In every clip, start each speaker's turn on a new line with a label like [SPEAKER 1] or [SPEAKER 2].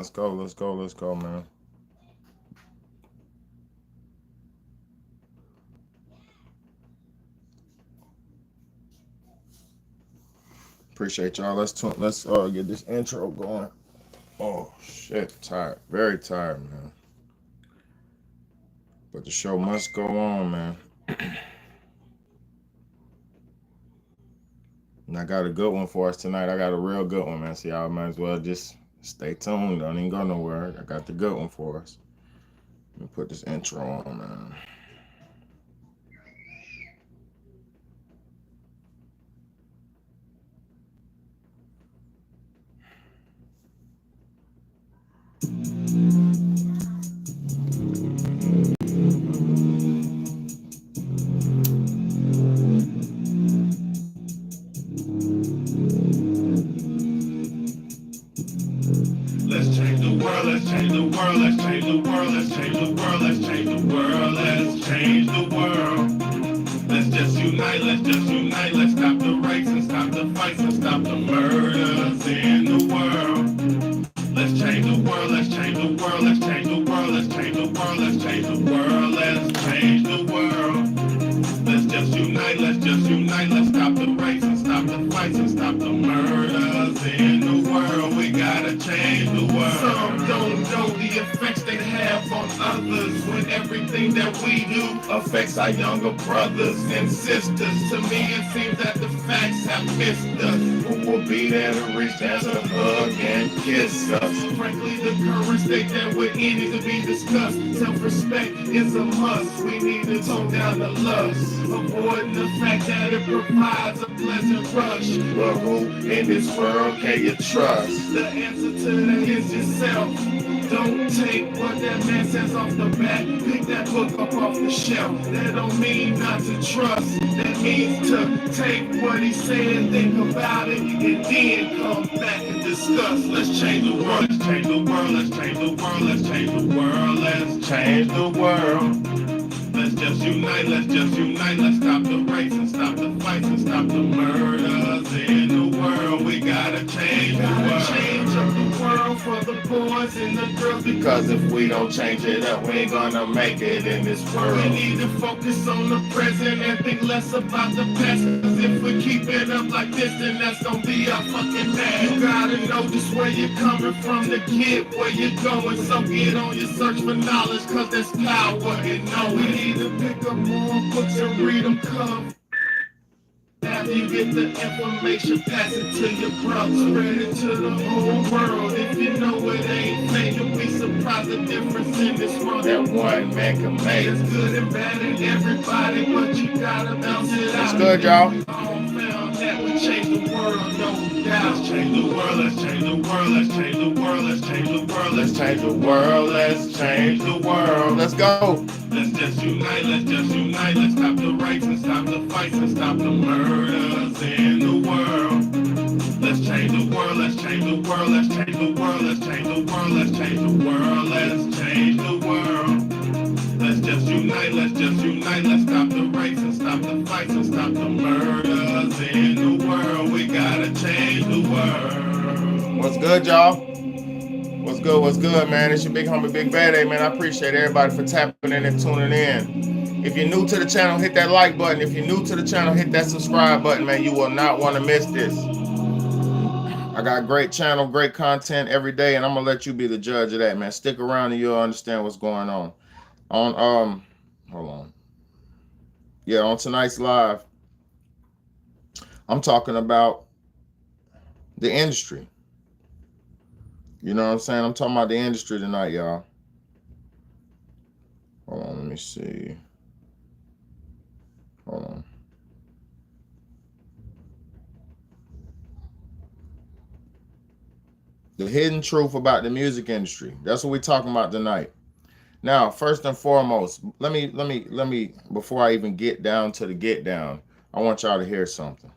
[SPEAKER 1] Let's go. Let's go. Let's go, man. Appreciate y'all. Let's get this intro going. Oh shit, tired. Very tired, man. But the show must go on, man. And I got a good one for us tonight. I got a real good one, man. So y'all might as well just stay tuned. Don't even go nowhere. I got the good one for us. Let me put this intro on, man.
[SPEAKER 2] Let's change the world, let's change the world, let's change the world, let's change the world, let's change the world, let's change the world. Let's just unite, let's stop the rapes and stop the fights and stop the murders in the world. Let's change the world, let's change the world, let's change the world, let's change the world, let's change the world, let's change the world. Let's just unite, let's stop the rapes and stop the fights and stop the murders in the world. We gotta change the world. Some don't know the effects they have on others when everything that we do affects our younger brothers and sisters. To me, it seems that the facts have missed us. Who will be there to reach down to hug and kiss us? Frankly, the current state that we're in needs to be discussed. Self-respect is a must. We need to tone down the lust, avoiding the fact that it provides a pleasant rush. But who in this world can you trust? The answer to that is yourself. Don't take what that man says off the bat. Pick that book up off the shelf. That don't mean not to trust. That means to take what he said, think about it, and then come back and discuss. Let's change the world. Let's change the world. Let's change the world. Let's change the world. Let's change the world. Let's stop the rapes and stop the fights and stop the murders in the world. We gotta change the world. Change up the world for the boys and the girls, because if we don't change it up, we ain't gonna make it in this world. We need to focus on the present and think less about the past, cause if we keep it up like this, then that's gonna be our fucking past. You gotta know just where you're coming from to get where you're going, so get on your search for knowledge, cause there's power in knowing. We need to pick up more books and read them cover. After you get the information, pass it to your brother. Spread it to the whole world. If you know it ain't fake, you'll be surprised the difference in this world that one man can make. It's good and bad in everybody, but you gotta bounce it out.
[SPEAKER 1] It's good, y'all.
[SPEAKER 2] All found that would change the world, no doubt. Let's change the world, let's change the world, let's change the world, let's change the world, let's change the world, let's change the world.
[SPEAKER 1] Let's go.
[SPEAKER 2] Let's just unite, let's stop the rapes and stop the fights and stop the murders in the world. Let's change the world, let's change the world, let's change the world, let's change the world, let's change the world, let's change the world. Let's just unite, let's stop the rapes and stop the fights and stop the murders in the world. We gotta change the world.
[SPEAKER 1] What's good, y'all? What's good, man? It's your big homie, Big Bad A, man. I appreciate everybody for tapping in and tuning in. If you're new to the channel, hit that like button. If you're new to the channel, hit that subscribe button, man. You will not want to miss this. I got great channel, great content every day, and I'm gonna let you be the judge of that, man. Stick around and you'll understand what's going on. Hold on. Yeah, on tonight's live, I'm talking about the industry. You know what I'm saying? I'm talking about the industry tonight, y'all. Hold on, let me see. Hold on. The hidden truth about the music industry. That's what we're talking about tonight. Now, first and foremost, let me, before I even get down to the get down, I want y'all to hear something.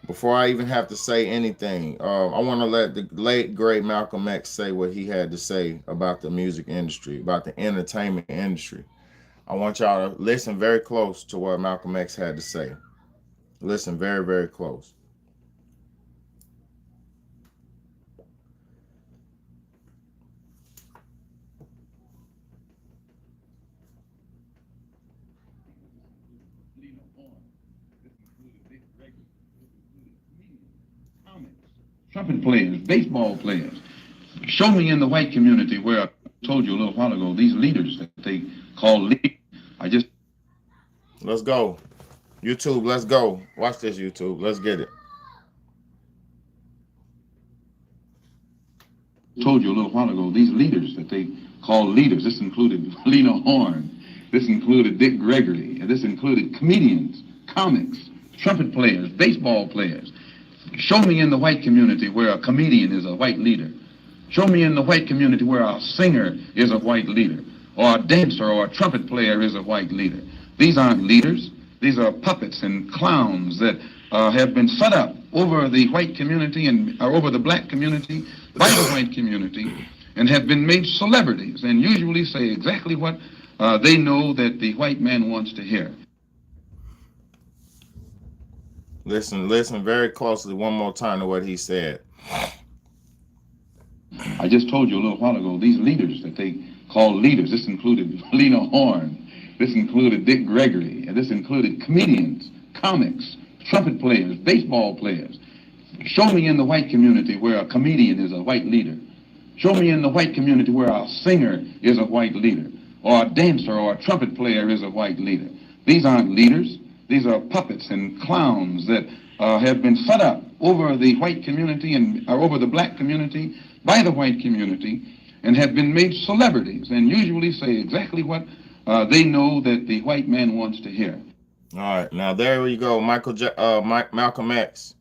[SPEAKER 1] Before I even have to say anything, I want to let the late, great Malcolm X say what he had to say about the music industry, about the entertainment industry. I want y'all to listen very close to what Malcolm X had to say. Listen very, very close.
[SPEAKER 3] trumpet players, baseball players. Show me in the white community where I told you a little while ago, these leaders that they call leaders.
[SPEAKER 1] Let's go. YouTube, let's go. Watch this, YouTube. Let's get it.
[SPEAKER 3] Told you a little while ago, these leaders that they call leaders. This included Lena Horne. This included Dick Gregory. And this included comedians, comics, trumpet players, baseball players. Show me in the white community where a comedian is a white leader. Show me in the white community where a singer is a white leader, or a dancer or a trumpet player is a white leader. These aren't leaders. These are puppets and clowns that have been set up over the white community and over the black community by the white community, and have been made celebrities and usually say exactly what they know that the white man wants to hear.
[SPEAKER 1] Listen very closely one more time to what he said.
[SPEAKER 3] I just told you a little while ago, these leaders that they call leaders. This included Lena Horne. This included Dick Gregory. And this included comedians, comics, trumpet players, baseball players. Show me in the white community where a comedian is a white leader. Show me in the white community where a singer is a white leader, or a dancer or a trumpet player is a white leader. These aren't leaders. These are puppets and clowns that have been set up over the white community and over the black community by the white community, and have been made celebrities and usually say exactly what they know that the white man wants to hear.
[SPEAKER 1] All right, now there we go, Malcolm X.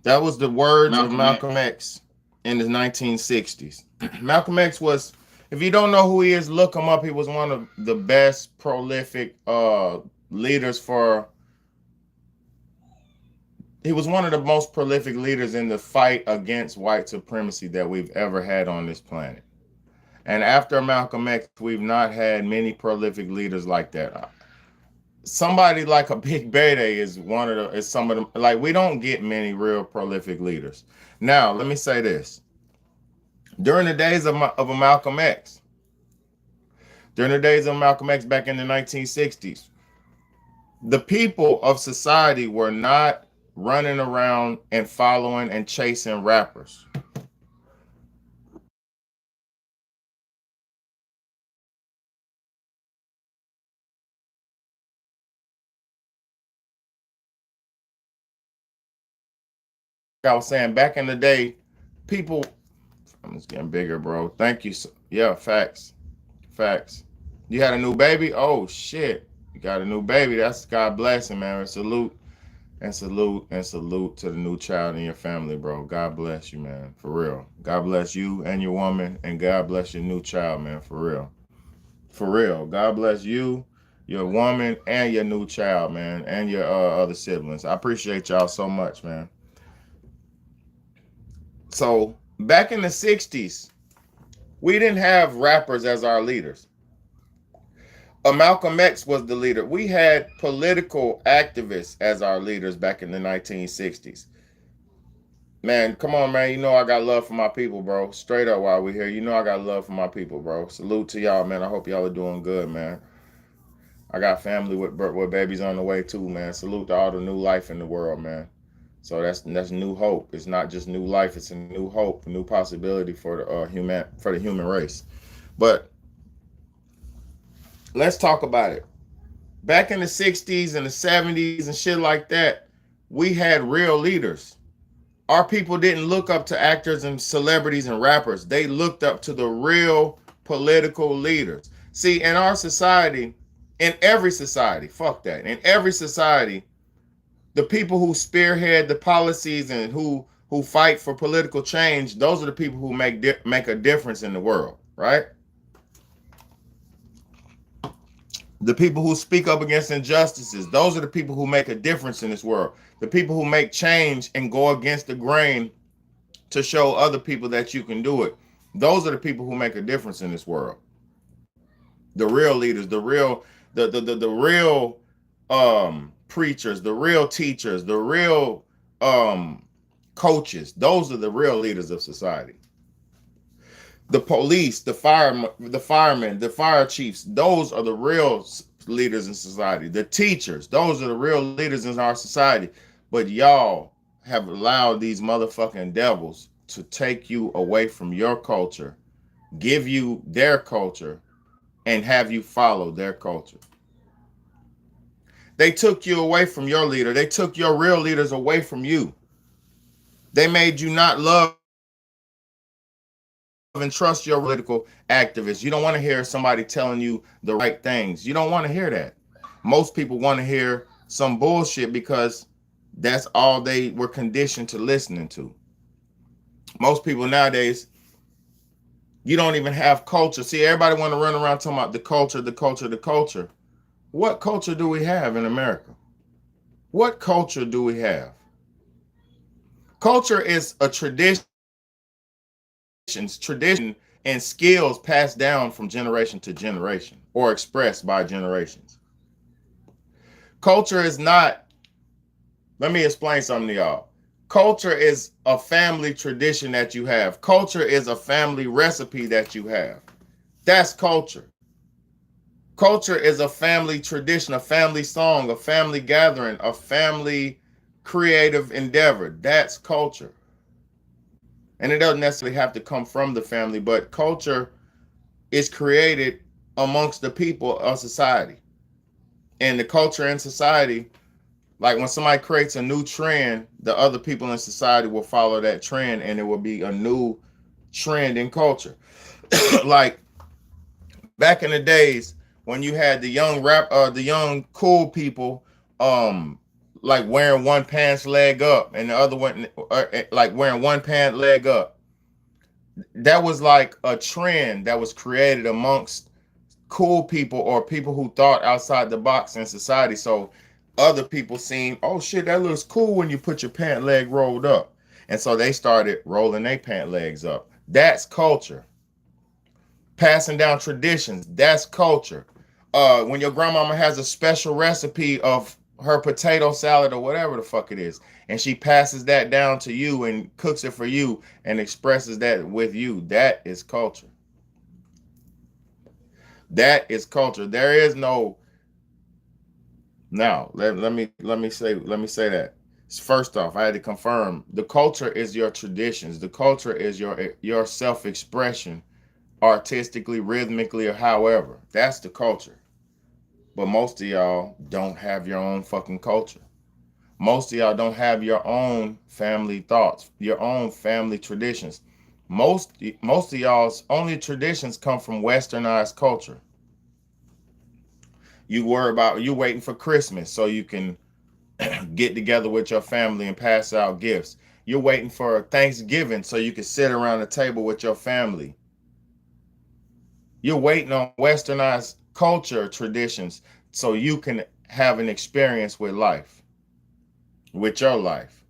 [SPEAKER 1] That was the words of Malcolm X in the 1960s. Malcolm X was, if you don't know who he is, look him up. He was one of the best prolific leaders he was one of the most prolific leaders in the fight against white supremacy that we've ever had on this planet. And after Malcolm X, we've not had many prolific leaders like that. Somebody like a Big Bede is some of them. Like, we don't get many real prolific leaders. Now, let me say this. During the days of Malcolm X back in the 1960s, the people of society were not running around and following and chasing rappers. I was saying, back in the day, people, I'm just getting bigger, bro. Thank you. Yeah, facts. You had a new baby? Oh shit. You got a new baby. That's God bless him, man. Salute to the new child in your family, bro. God bless you, man. For real. God bless you and your woman, and God bless your new child, man. For real. God bless you, your woman, and your new child, man, and your other siblings. I appreciate y'all so much, man. So back in the 60s, we didn't have rappers as our leaders. Malcolm X was the leader. We had political activists as our leaders back in the 1960s. Man, come on, man. You know I got love for my people, bro. Straight up while we're here. You know I got love for my people, bro. Salute to y'all, man. I hope y'all are doing good, man. I got family with babies on the way too, man. Salute to all the new life in the world, man. So that's new hope. It's not just new life. It's a new hope, a new possibility for the human race. But let's talk about it. Back in the 60s and the 70s and shit like that, we had real leaders. Our people didn't look up to actors and celebrities and rappers. They looked up to the real political leaders. See, in our society, in every society, in every society, the people who spearhead the policies and who fight for political change, those are the people who make a difference in the world, right? The people who speak up against injustices, those are the people who make a difference in this world. The people who make change and go against the grain to show other people that you can do it. Those are the people who make a difference in this world. The real leaders, the real preachers, the real teachers, the real coaches. Those are the real leaders of society. The police, the firemen, the fire chiefs, those are the real leaders in society. The teachers, those are the real leaders in our society. But y'all have allowed these motherfucking devils to take you away from your culture, give you their culture, and have you follow their culture. They took you away from your leader. They took your real leaders away from you. They made you not love and trust your political activists. You don't want to hear somebody telling you the right things. You don't want to hear that. Most people want to hear some bullshit because that's all they were conditioned to listening to. Most people nowadays, you don't even have culture. See, everybody want to run around talking about the culture, the culture, the culture. What culture do we have in America? What culture do we have? Culture is a tradition and skills passed down from generation to generation or expressed by generations. Culture is not, let me explain something to y'all. Culture is a family tradition that you have. Culture is a family recipe that you have. That's culture. Culture is a family tradition, a family song, a family gathering, a family creative endeavor. That's culture. And it doesn't necessarily have to come from the family, but culture is created amongst the people of society. And the culture in society, like when somebody creates a new trend, the other people in society will follow that trend, and it will be a new trend in culture. Like back in the days when you had the young the young cool people, like wearing one pants leg up and the other one like wearing one pant leg up. That was like a trend that was created amongst cool people or people who thought outside the box in society. So other people seen, oh shit, that looks cool when you put your pant leg rolled up. And so they started rolling their pant legs up. That's culture. Passing down traditions, that's culture. When your grandmama has a special recipe of her potato salad or whatever the fuck it is, and she passes that down to you and cooks it for you and expresses that with you, that is culture. That is culture. There is no. Now let me say that. First off, I had to confirm the culture is your traditions. The culture is your self-expression, artistically, rhythmically, or however. That's the culture. But most of y'all don't have your own fucking culture. Most of y'all don't have your own family thoughts, your own family traditions. Most of y'all's only traditions come from westernized culture. You waiting for Christmas so you can get together with your family and pass out gifts. You're waiting for Thanksgiving so you can sit around the table with your family. You're waiting on westernized culture traditions so you can have an experience with life, with your life.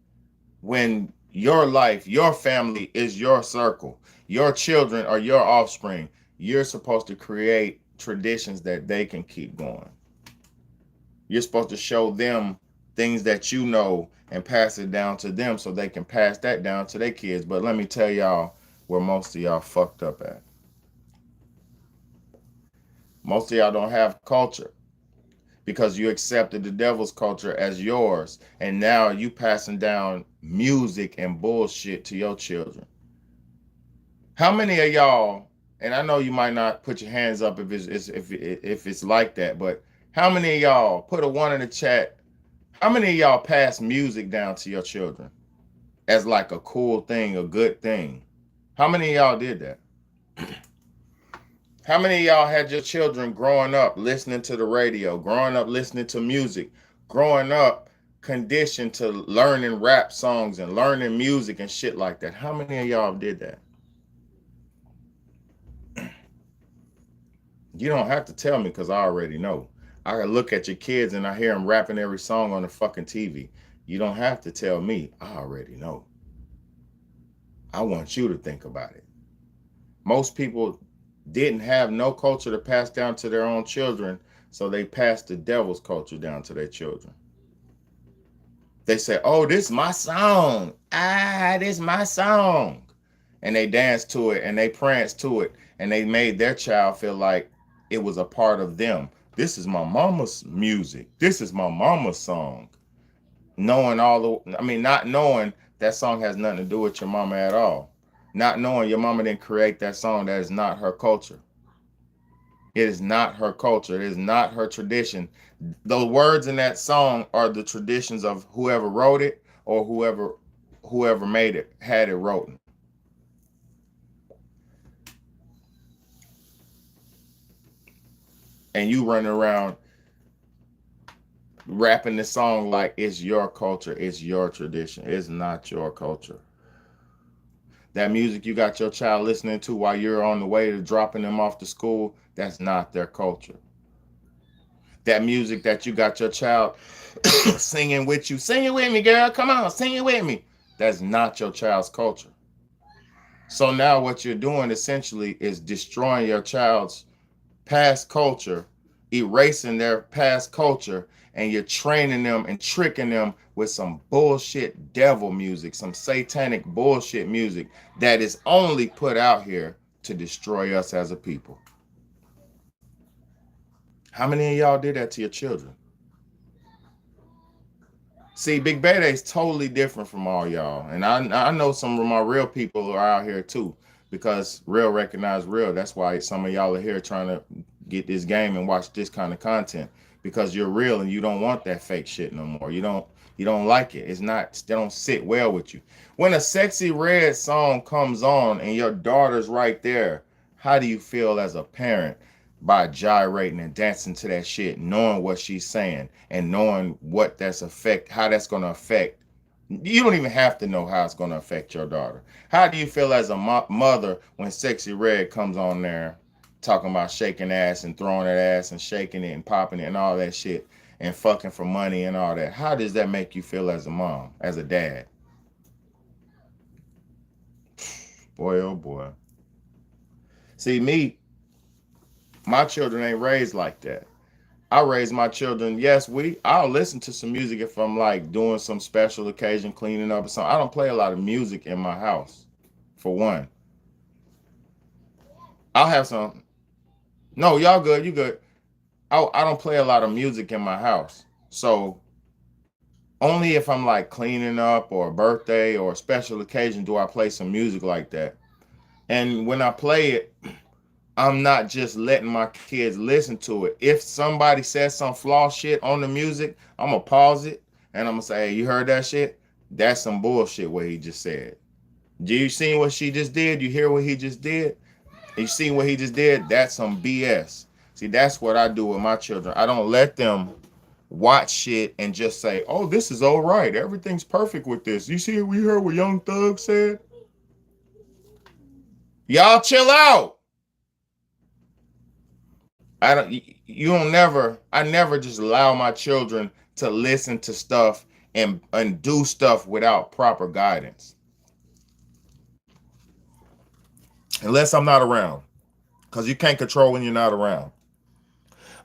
[SPEAKER 1] When your life, your family is your circle, your children are your offspring, you're supposed to create traditions that they can keep going. You're supposed to show them things that you know and pass it down to them so they can pass that down to their kids. But let me tell y'all where most of y'all fucked up at. Most of y'all don't have culture because you accepted the devil's culture as yours, and now you passing down music and bullshit to your children. How many of y'all, and I know you might not put your hands up if it's like that, but how many of y'all, put a 1 in the chat, how many of y'all pass music down to your children as like a cool thing, a good thing? How many of y'all did that? How many of y'all had your children growing up listening to the radio, growing up listening to music, growing up conditioned to learning rap songs and learning music and shit like that? How many of y'all did that? You don't have to tell me because I already know. I can look at your kids and I hear them rapping every song on the fucking TV. You don't have to tell me. I already know. I want you to think about it. Most people didn't have no culture to pass down to their own children, so they passed the devil's culture down to their children. They say, oh, this is my song. This is my song. And they dance to it and they prance to it, and they made their child feel like it was a part of them. This is my mama's music. This is my mama's song. Knowing not knowing that song has nothing to do with your mama at all. Not knowing your mama didn't create that song, that is not her culture. It is not her culture. It is not her tradition. Those words in that song are the traditions of whoever wrote it or whoever made it, had it written. And you running around rapping the song like it's your culture, it's your tradition. It's not your culture. That music you got your child listening to while you're on the way to dropping them off to school, that's not their culture. That music that you got your child singing with you, sing it with me, girl, come on, sing it with me. That's not your child's culture. So now what you're doing essentially is destroying your child's past culture, erasing their past culture, and you're training them and tricking them with some bullshit devil music, some satanic bullshit music that is only put out here to destroy us as a people. How many of y'all did that to your children? See, Big Beta is totally different from all y'all. And I know some of my real people are out here too, because real recognize real. That's why some of y'all are here trying to get this game and watch this kind of content, because you're real and you don't want that fake shit no more. You don't like it. It's not, they don't sit well with you. When a Sexy Red song comes on and your daughter's right there, how do you feel as a parent by gyrating and dancing to that shit, knowing what she's saying and knowing what how that's going to affect? You don't even have to know how it's going to affect your daughter. How do you feel as a mother when Sexy Red comes on there talking about shaking ass and throwing that ass and shaking it and popping it and all that shit and fucking for money and all that? How does that make you feel as a mom, as a dad? Boy, oh boy. See, my children ain't raised like that. I raise my children, yes, I'll listen to some music if I'm like doing some special occasion, cleaning up or something. I don't play a lot of music in my house, for one. I'll have some. No, y'all good, you good. I don't play a lot of music in my house. So only if I'm like cleaning up or a birthday or a special occasion do I play some music like that. And when I play it, I'm not just letting my kids listen to it. If somebody says some flaw shit on the music, I'm going to pause it and I'm going to say, hey, you heard that shit? That's some bullshit what he just said. Do you see what she just did? You hear what he just did? You see what he just did? That's some BS. See, that's what I do with my children. I don't let them watch shit and just say, oh, this is all right. Everything's perfect with this. You see, we heard what Young Thug said? Y'all chill out. I never just allow my children to listen to stuff and do stuff without proper guidance. Unless I'm not around. Because you can't control when you're not around.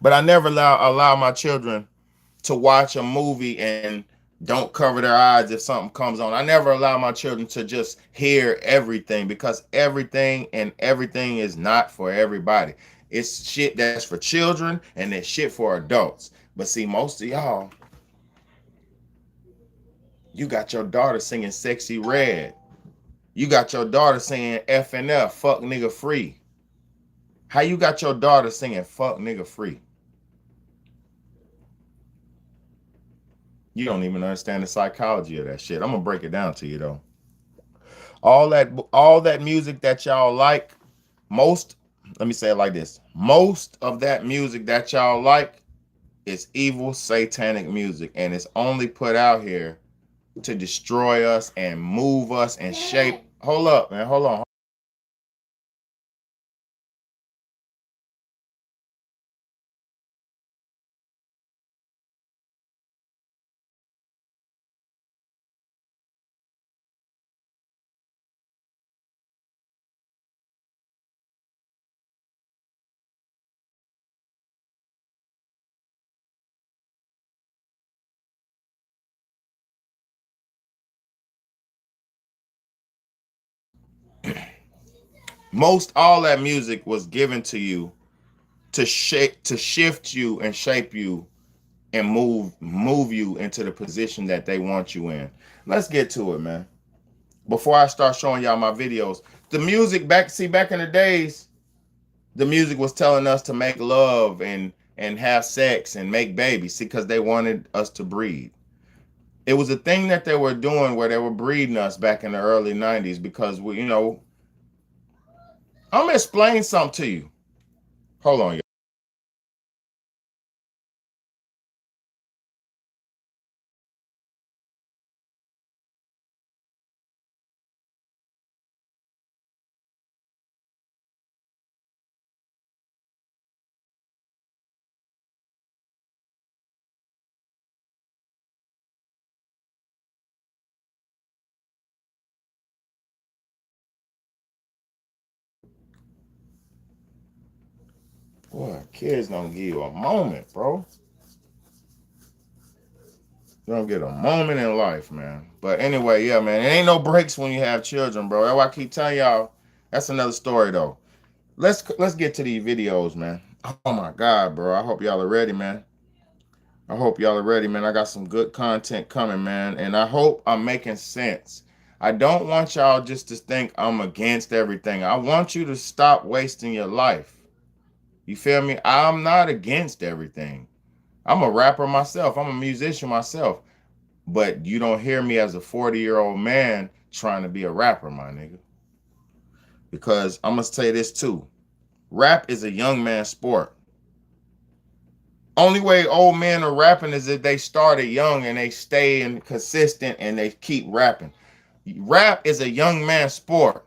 [SPEAKER 1] But I never allow my children to watch a movie and don't cover their eyes if something comes on. I never allow my children to just hear everything, because everything is not for everybody. It's shit that's for children and it's shit for adults. But see, most of y'all, you got your daughter singing Sexy Red. You got your daughter singing FNF, fuck nigga free. How you got your daughter singing fuck nigga free? You don't even understand the psychology of that shit. I'm gonna break it down to you though. All that music that y'all like, let me say it like this. Most of that music that y'all like is evil satanic music, and it's only put out here to destroy us and move us and shape. Hold up, man. Hold on. Most all that music was given to you to shift you and shape you and move you into the position that they want you in. Let's get to it, man. Before I start showing y'all my videos, the music back in the days, the music was telling us to make love and have sex and make babies, see, because they wanted us to breed. It was a thing that they were doing where they were breeding us back in the early 90s because we, I'm gonna explain something to you. Hold on, y'all. Boy, kids don't give you a moment, bro. You don't get a moment in life, man. But anyway, yeah, man. It ain't no breaks when you have children, bro. That's why I keep telling y'all. That's another story, though. Let's get to these videos, man. Oh my God, bro. I hope y'all are ready, man. I hope y'all are ready, man. I got some good content coming, man. And I hope I'm making sense. I don't want y'all just to think I'm against everything. I want you to stop wasting your life. You feel me? I'm not against everything. I'm a rapper myself. I'm a musician myself. But you don't hear me as a 40-year-old man trying to be a rapper, my nigga. Because I'm going to say this too. Rap is a young man sport. Only way old men are rapping is if they started young and they stay in consistent and they keep rapping. Rap is a young man sport.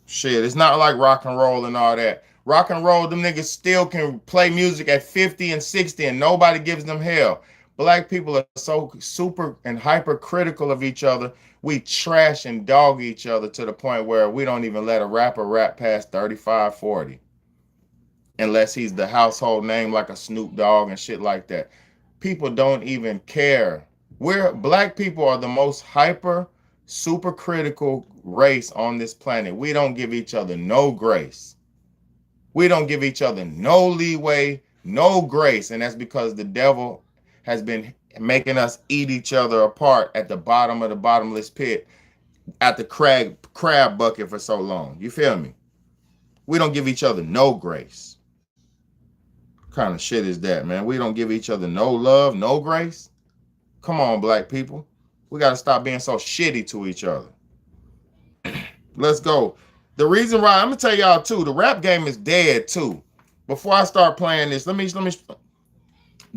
[SPEAKER 1] Shit, it's not like rock and roll and all that. Rock and roll, them niggas still can play music at 50 and 60 and nobody gives them hell. Black people are so super and hypercritical of each other. We trash and dog each other to the point where we don't even let a rapper rap past 35, 40. Unless he's the household name like a Snoop Dogg and shit like that. People don't even care. Black people are the most hyper, super critical race on this planet. We don't give each other no grace. We don't give each other no leeway, no grace. And that's because the devil has been making us eat each other apart at the bottom of the bottomless pit at the crab bucket for so long. You feel me? We don't give each other no grace. What kind of shit is that, man? We don't give each other no love, no grace. Come on, black people. We got to stop being so shitty to each other. Let's go. The reason why, I'm going to tell y'all too, the rap game is dead too. Before I start playing this, the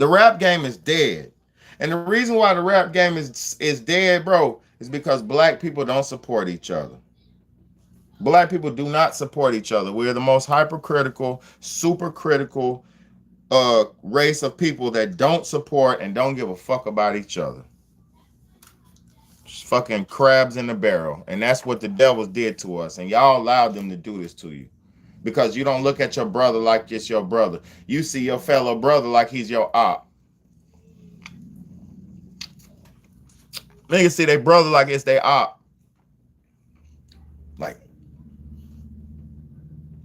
[SPEAKER 1] rap game is dead. And the reason why the rap game is dead, bro, is because black people don't support each other. Black people do not support each other. We're the most hypercritical, super critical race of people that don't support and don't give a fuck about each other. Just fucking crabs in the barrel. And that's what the devils did to us. And y'all allowed them to do this to you. Because you don't look at your brother like it's your brother. You see your fellow brother like he's your op. Niggas see their brother like it's their op. Like,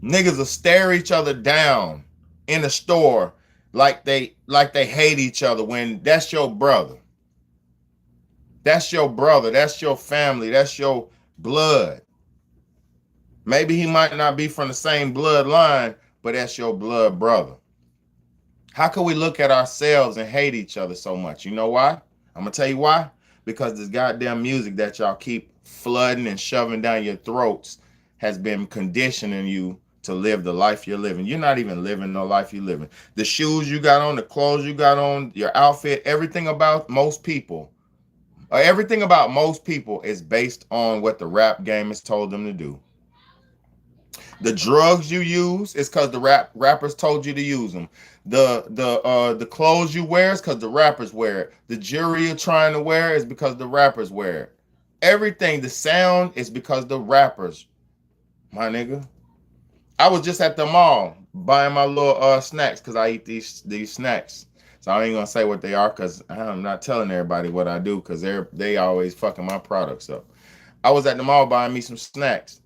[SPEAKER 1] niggas will stare each other down in the store like they hate each other when that's your brother. That's your brother. That's your family. That's your blood. Maybe he might not be from the same bloodline, but that's your blood brother. How can we look at ourselves and hate each other so much? You know why? I'm going to tell you why. Because this goddamn music that y'all keep flooding and shoving down your throats has been conditioning you to live the life you're living. You're not even living the life you're living. The shoes you got on, the clothes you got on, your outfit, everything about most people is based on what the rap game has told them to do. The drugs you use is because the rappers told you to use them. The clothes you wear is because the rappers wear it. The jewelry you're trying to wear is because the rappers wear it. Everything, the sound is because the rappers, my nigga. I was just at the mall buying my little snacks because I eat these snacks. So I ain't gonna say what they are because I'm not telling everybody what I do because they always fucking my products up. I was at the mall buying me some snacks.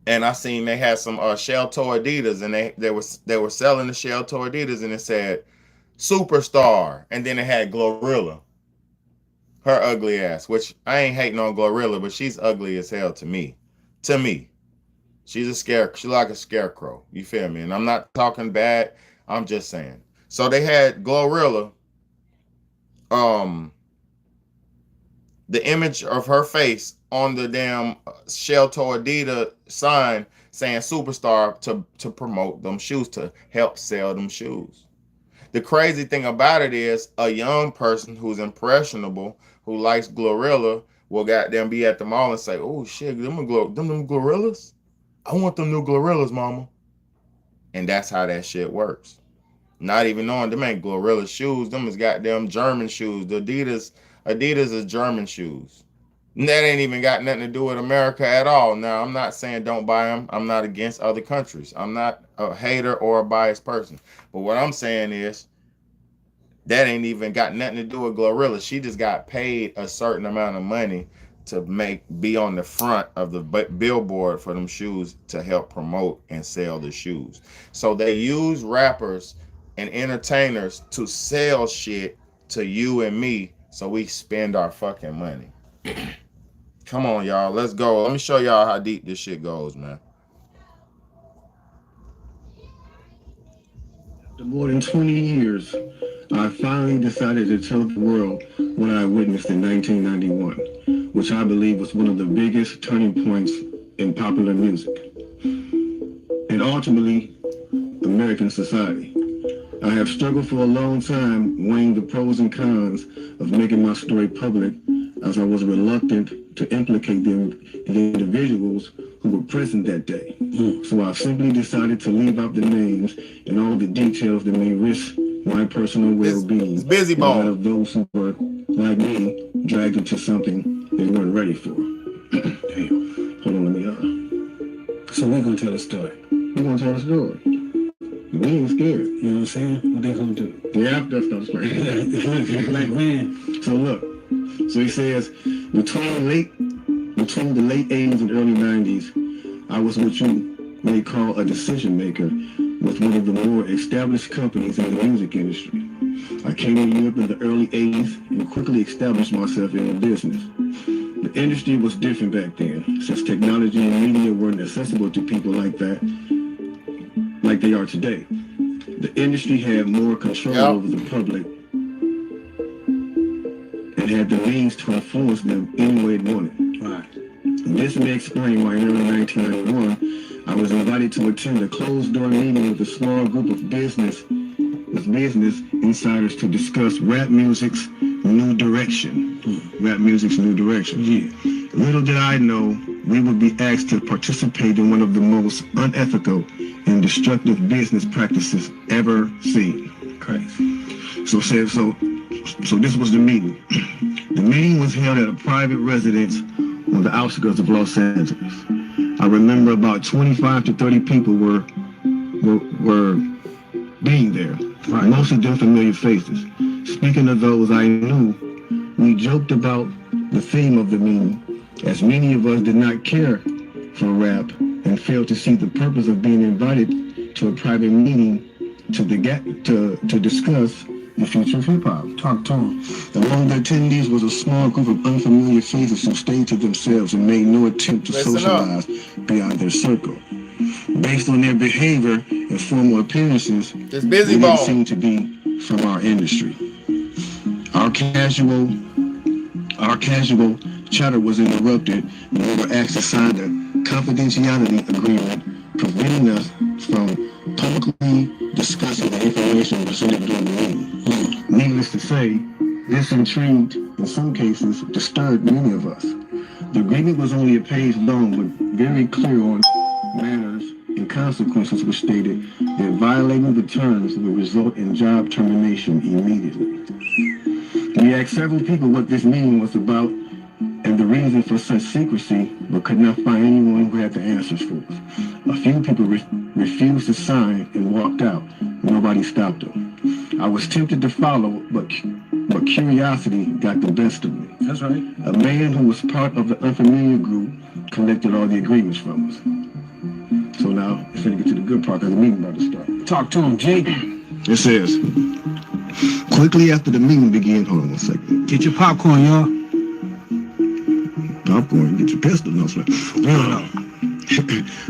[SPEAKER 1] And I seen they had some shell toe Adidas, and they were selling the shell toe Adidas, and it said Superstar, and then it had Glorilla, her ugly ass, which I ain't hating on Glorilla, but she's ugly as hell to me. To me. She's a scare. She like a scarecrow. You feel me? And I'm not talking bad. I'm just saying. So they had Glorilla, the image of her face on the damn Shell to Adidas sign saying Superstar to promote them shoes, to help sell them shoes. The crazy thing about it is a young person who's impressionable, who likes Glorilla, will goddamn be at the mall and say, "Oh shit, them Glorillas? I want them new Glorillas, mama." And that's how that shit works. Not even knowing them ain't Glorilla shoes, them is goddamn German shoes. The Adidas is German shoes. And that ain't even got nothing to do with America at all. Now, I'm not saying don't buy them. I'm not against other countries. I'm not a hater or a biased person. But what I'm saying is that ain't even got nothing to do with Glorilla. She just got paid a certain amount of money to be on the front of the billboard for them shoes to help promote and sell the shoes. So they use rappers and entertainers to sell shit to you and me, so we spend our fucking money. Come on, y'all. Let's go. Let me show y'all how deep this shit goes, man.
[SPEAKER 4] After more than 20 years, I finally decided to tell the world what I witnessed in 1991, which I believe was one of the biggest turning points in popular music, and ultimately, American society. I have struggled for a long time weighing the pros and cons of making my story public, as I was reluctant to implicate the individuals who were present that day. So I simply decided to leave out the names and all the details that may risk my personal well-being,
[SPEAKER 1] it's busy
[SPEAKER 4] and
[SPEAKER 1] bone
[SPEAKER 4] that of those who were, like me, dragged into something they weren't ready for. Damn. Hold on, let me So we're gonna tell a story. We're gonna tell a story. We ain't scared. You know what I'm saying? What they gonna do? Yeah, that's not scary. Like when? So look. So he says, between the late 80s and early 90s, I was what you may call a decision maker with one of the more established companies in the music industry. I came to Europe in the early 80s and quickly established myself in the business. The industry was different back then, since technology and media weren't accessible to people like that, like they are today. The industry had more control over the public and had the means to influence them any way it wanted. Right. This may explain why in early 1991, I was invited to attend a closed-door meeting with a small group of business insiders to discuss rap music's new direction. Rap music's new direction. Yeah. Little did I know we would be asked to participate in one of the most unethical and destructive business practices ever seen. Crazy. So this was the meeting. The meeting was held at a private residence on the outskirts of Los Angeles. I remember about 25 to 30 people were being there. Right. Most of them familiar faces. Speaking of those I knew, we joked about the theme of the meeting, as many of us did not care for rap and failed to see the purpose of being invited to a private meeting to discuss the future of hip-hop. Talk to them. Among the attendees was a small group of unfamiliar faces who stayed to themselves and made no attempt to socialize beyond their circle. Based on their behavior and formal appearances, they didn't seem to be from our industry. Our casual chatter was interrupted and we were asked to sign a confidentiality agreement preventing us from publicly discussing the information presented during the meeting. Needless to say, this intrigued, in some cases, disturbed many of us. The agreement was only a page long, but very clear on manners and consequences, which stated that violating the terms would result in job termination immediately. We asked several people what this meeting was about and the reason for such secrecy, but could not find anyone who had the answers for us. A few people refused to sign and walked out. Nobody stopped them. I was tempted to follow, but curiosity got the best of me. That's right. A man who was part of the unfamiliar group collected all the agreements from us. So now, it's going to get to the good part because the meeting about to start. Talk to him, Jake. It says, Quickly after the meeting began, hold on one second.
[SPEAKER 5] Get your popcorn, y'all.
[SPEAKER 4] Popcorn, get your pistol, no sir.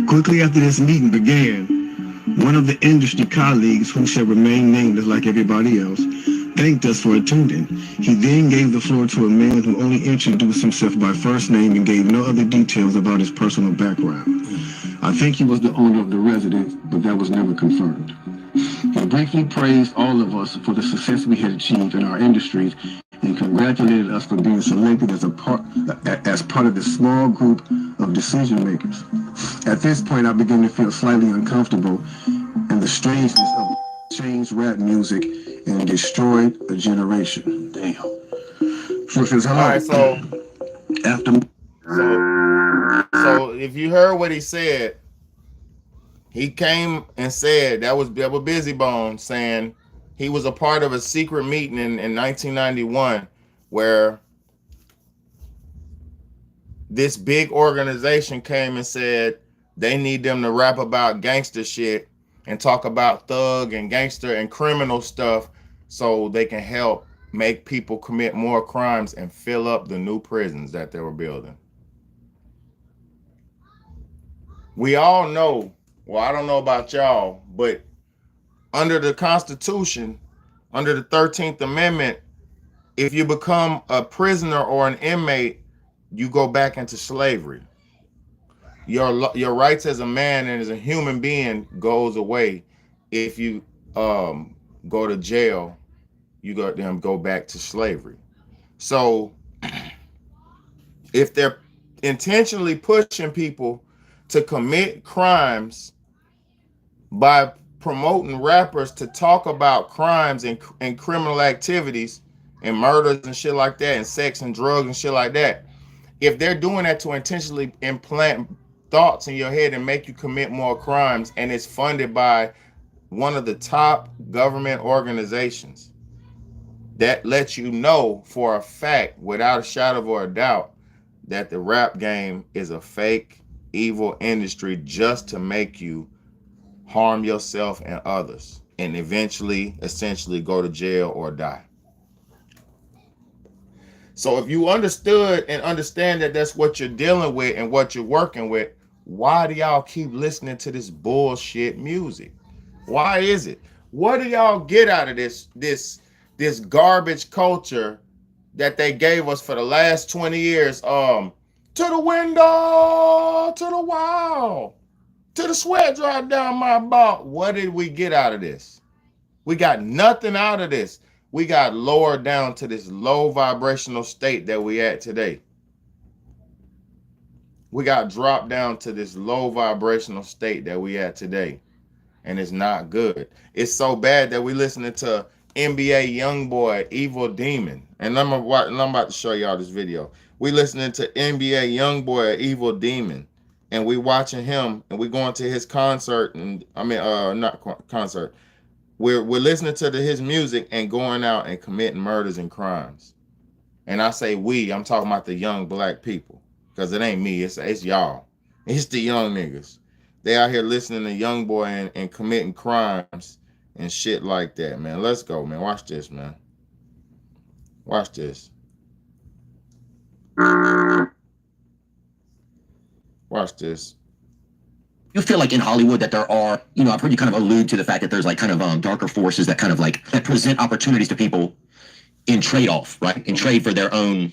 [SPEAKER 4] Quickly after this meeting began, one of the industry colleagues, who shall remain nameless like everybody else, thanked us for attending. He then gave the floor to a man who only introduced himself by first name and gave no other details about his personal background. I think he was the owner of the residence, but that was never confirmed. He briefly praised all of us for the success we had achieved in our industries and congratulated us for being selected as part of this small group of decision makers. At this point, I began to feel slightly uncomfortable, and the strangeness of changed rap music and destroyed a generation. Damn. So it says, hello.
[SPEAKER 1] All right, so
[SPEAKER 4] After
[SPEAKER 1] So if you heard what he said, he came and said that was Bizzy Bone saying he was a part of a secret meeting in 1991 where this big organization came and said they need them to rap about gangster shit and talk about thug and gangster and criminal stuff so they can help make people commit more crimes and fill up the new prisons that they were building. We all know, well, I don't know about y'all, but under the Constitution, under the 13th Amendment, if you become a prisoner or an inmate, you go back into slavery. Your rights as a man and as a human being goes away. If you go to jail, you go back to slavery. So if they're intentionally pushing people to commit crimes by promoting rappers to talk about crimes and criminal activities and murders and shit like that and sex and drugs and shit like that, if they're doing that to intentionally implant thoughts in your head and make you commit more crimes, and it's funded by one of the top government organizations, that lets you know for a fact, without a shadow of a doubt, that the rap game is a fake, evil industry just to make you harm yourself and others and eventually, essentially go to jail or die. So if you understood and understand that that's what you're dealing with and what you're working with, why do y'all keep listening to this bullshit music? Why is it? What do y'all get out of this garbage culture that they gave us for the last 20 years? To the window, to the wall, to the sweat drive down my back. What did we get out of this? We got nothing out of this. We got lowered down to this low vibrational state that we at today. We got dropped down to this low vibrational state that we at today. And it's not good. It's so bad that we listening to NBA Youngboy, Evil Demon. And I'm about to show y'all this video. We listening to NBA Youngboy, Evil Demon. And we watching him and we going to his concert. And not concert. We're listening to his music and going out and committing murders and crimes. And I say we, I'm talking about the young black people. Because it ain't me, it's y'all. It's the young niggas. They out here listening to Youngboy and committing crimes and shit like that, man. Let's go, man. Watch this, man. Watch this. Watch this.
[SPEAKER 6] You feel like in Hollywood that there are, I've heard you kind of allude to the fact that there's like kind of darker forces that kind of like that present opportunities to people in trade-off, right? In trade for their own,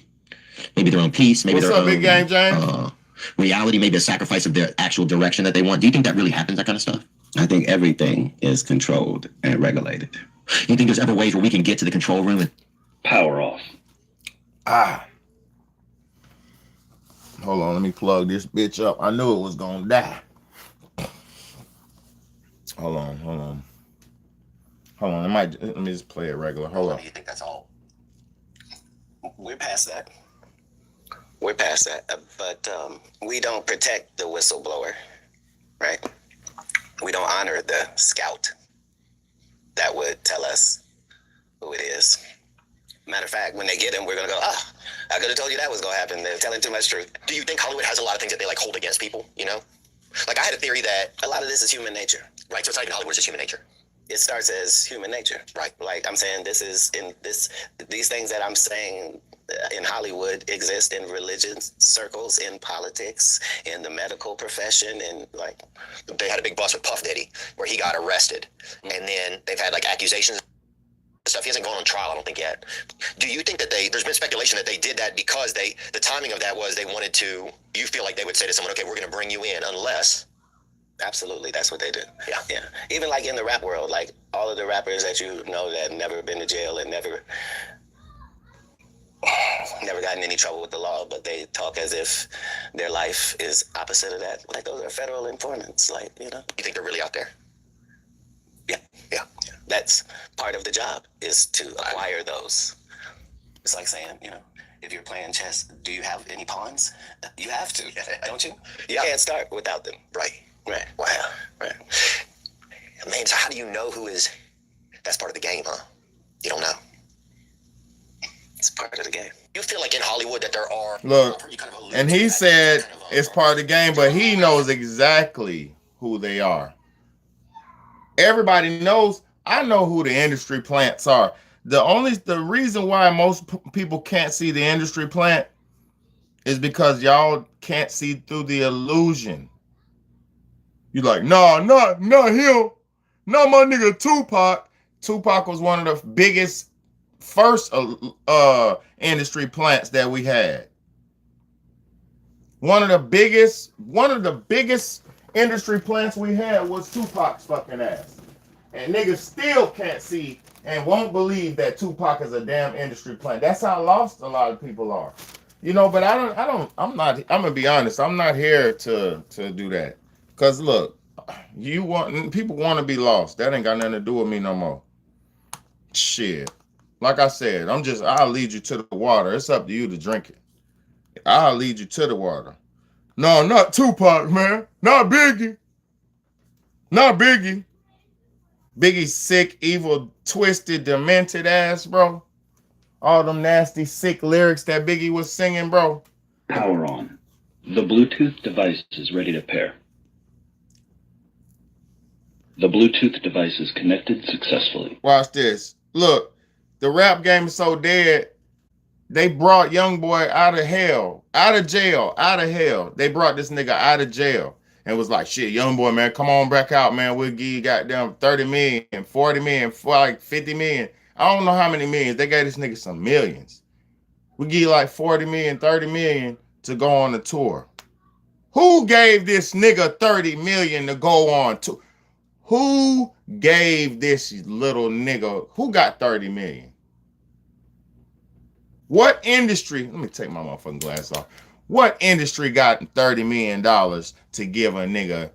[SPEAKER 6] maybe their own peace, maybe
[SPEAKER 1] What's
[SPEAKER 6] their
[SPEAKER 1] up,
[SPEAKER 6] own
[SPEAKER 1] Big Game James?
[SPEAKER 6] Reality, maybe a sacrifice of their actual direction that they want. Do you think that really happens, that kind of stuff?
[SPEAKER 7] I think everything is controlled and regulated.
[SPEAKER 6] You think there's ever ways where we can get to the control room and
[SPEAKER 7] Power off.
[SPEAKER 1] Hold on, let me plug this bitch up. I knew it was gonna die. Hold on. Let me just play it regular. Hold on.
[SPEAKER 6] you think that's all?
[SPEAKER 8] We're past that. But we don't protect the whistleblower, right? We don't honor the scout that would tell us who it is. Matter of fact, when they get him, we're going to go, I could have told you that was going to happen. They're telling too much truth. Do you think Hollywood has a lot of things that they like hold against people, Like I had a theory that a lot of this is human nature, right? So it's not even Hollywood, it's just human nature. it starts as human nature, right? Like I'm saying, these things that I'm saying in Hollywood exist in religious circles, in politics, in the medical profession, and like
[SPEAKER 5] They had a big bust with Puff Daddy where he got arrested, and then they've had like accusations and stuff. He hasn't gone on trial, I don't think, yet. Do you think that there's been speculation that they did that because the timing of that was they wanted to, you feel like they would say to someone, okay, we're going to bring you in unless.
[SPEAKER 8] absolutely, that's what they do.
[SPEAKER 5] Yeah.
[SPEAKER 8] Yeah. Even like in the rap world, like all of the rappers that you know that never been to jail and never got in any trouble with the law, but they talk as if their life is opposite of that. Like those are federal informants, like, you know.
[SPEAKER 5] You think they're really out there?
[SPEAKER 8] Yeah.
[SPEAKER 5] Yeah.
[SPEAKER 8] That's part of the job, is to acquire those. It's like saying, you know, if you're playing chess, do you have any pawns? You have to, don't you? You can't start without them.
[SPEAKER 5] Right.
[SPEAKER 8] Right.
[SPEAKER 5] Wow.
[SPEAKER 8] Right.
[SPEAKER 5] Man, so how do you know that's part of the game, huh? You don't know.
[SPEAKER 8] It's part of the game.
[SPEAKER 5] You feel like in Hollywood that there are.
[SPEAKER 1] Look,
[SPEAKER 5] you kind of allude
[SPEAKER 1] and
[SPEAKER 5] to
[SPEAKER 1] he
[SPEAKER 5] that,
[SPEAKER 1] said
[SPEAKER 5] kind of,
[SPEAKER 1] it's part of the game, but he knows exactly who they are. Everybody knows. I know who the industry plants are. The reason why most people can't see the industry plant is because y'all can't see through the illusion. You're like, nah, not him. Not my nigga Tupac. Tupac was one of the biggest first industry plants that we had. One of the biggest industry plants we had was Tupac's fucking ass. And niggas still can't see and won't believe that Tupac is a damn industry plant. That's how lost a lot of people are. You know, but I'm gonna be honest, I'm not here to do that. Cause look, people want to be lost. That ain't got nothing to do with me no more. Shit. Like I said, I'll lead you to the water. It's up to you to drink it. I'll lead you to the water. No, not Tupac, man. Not Biggie. Not Biggie. Biggie's sick, evil, twisted, demented ass, bro. All them nasty, sick lyrics that Biggie was singing, bro.
[SPEAKER 9] Power on. The Bluetooth device is ready to pair. The Bluetooth device is connected successfully.
[SPEAKER 1] Watch this. Look, the rap game is so dead, they brought YoungBoy out of hell, out of jail, out of hell. They brought this nigga out of jail and was like, shit, YoungBoy, man, come on back out, man. We'll give you goddamn 30 million, 40 million, like 50 million. I don't know how many millions. They gave this nigga some millions. We give you like 40 million, 30 million to go on the tour. Who gave this nigga 30 million to go on tour? Who gave this little nigga, who got 30 million? What industry, let me take my motherfucking glass off. What industry got $30 million to give a nigga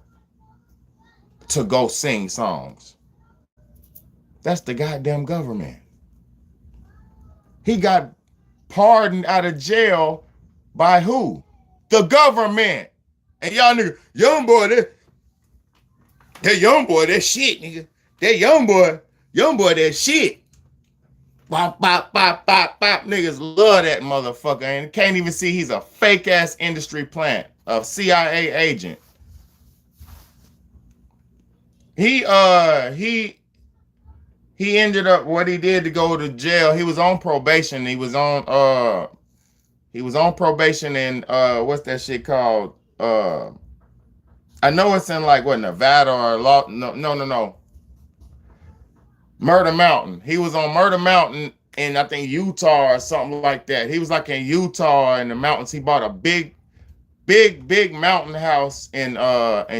[SPEAKER 1] to go sing songs? That's the goddamn government. He got pardoned out of jail by who? The government. And y'all nigga, YoungBoy, that YoungBoy, that shit, nigga. That YoungBoy, that shit. Bop, bop, bop, bop, bop. Niggas love that motherfucker and can't even see he's a fake ass industry plant, a CIA agent. He ended up, what he did to go to jail, he was on probation. He was on probation in what's that shit called? I know it's in like what, Nevada or no. Murder Mountain. He was on Murder Mountain in I think Utah or something like that. He was like in Utah in the mountains. He bought a big mountain house in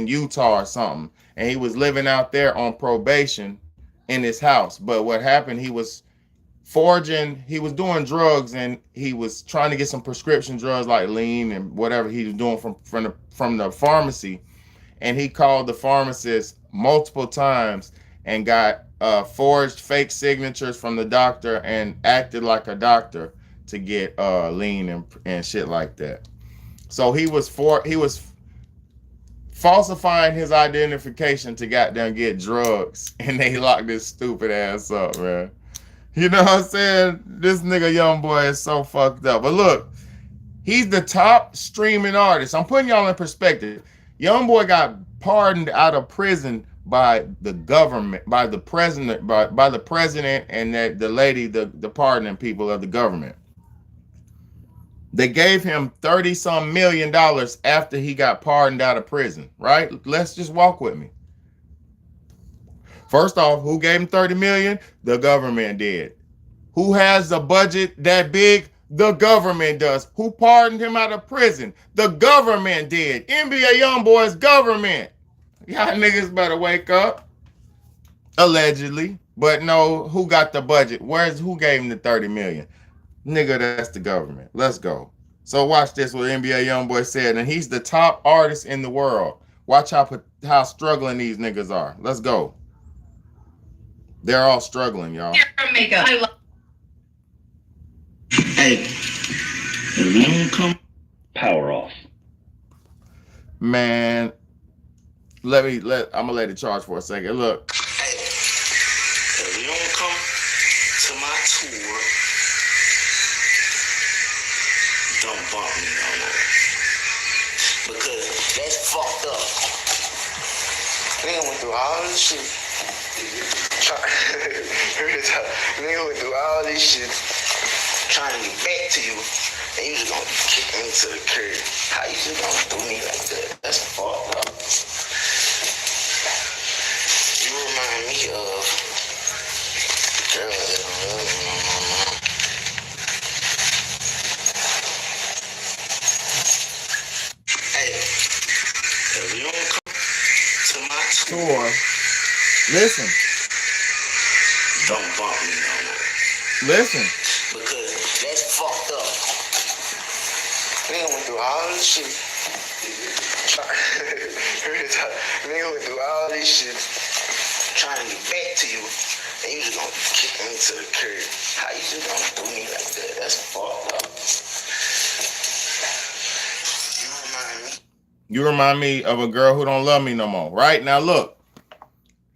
[SPEAKER 1] Utah or something. And he was living out there on probation in his house. But what happened, he was doing drugs and he was trying to get some prescription drugs like lean and whatever he was doing from the pharmacy. And he called the pharmacist multiple times and got forged fake signatures from the doctor and acted like a doctor to get lean and shit like that. So he was falsifying his identification to goddamn get drugs, and they locked this stupid ass up, man. You know what I'm saying? This nigga YoungBoy is so fucked up. But look, he's the top streaming artist. I'm putting y'all in perspective. YoungBoy got pardoned out of prison by the government, by the president, by the president and the lady, the pardoning people of the government. They gave him 30-some million after he got pardoned out of prison, right? Let's just walk with me. First off, who gave him 30 million? The government did. Who has a budget that big? The government does. Who pardoned him out of prison? The government did. NBA YoungBoy's government. Y'all niggas better wake up. Allegedly. But no, who got the budget? Who gave him the 30 million? Nigga, that's the government. Let's go. So watch this, what NBA YoungBoy said, and he's the top artist in the world. Watch how struggling these niggas are. Let's go. They're all struggling, y'all.
[SPEAKER 10] Makeup. I love.
[SPEAKER 7] Hey, if you don't come,
[SPEAKER 9] Power off.
[SPEAKER 1] Man, I'm gonna let it charge for a second. Look.
[SPEAKER 10] Hey, if you don't come to my tour, don't bump me no more. Because that's fucked up. Nigga went through all this shit. Nigga went through all this shit trying to get back to you, and you just gonna kick me to the curb. How you just gonna do me like that? That's fucked up. You remind me of the girl that I love. Hey, if you don't come to my tour,
[SPEAKER 1] Listen.
[SPEAKER 10] don't bump me no more.
[SPEAKER 1] Listen.
[SPEAKER 10] Because that's fucked up. Nigga went through all this shit. Nigga went through all this shit trying to get back to you, and you just gonna kick me to the curb. How you just gonna do me like that? That's fucked up.
[SPEAKER 1] You remind me of a girl who don't love me no more. Right? Now look.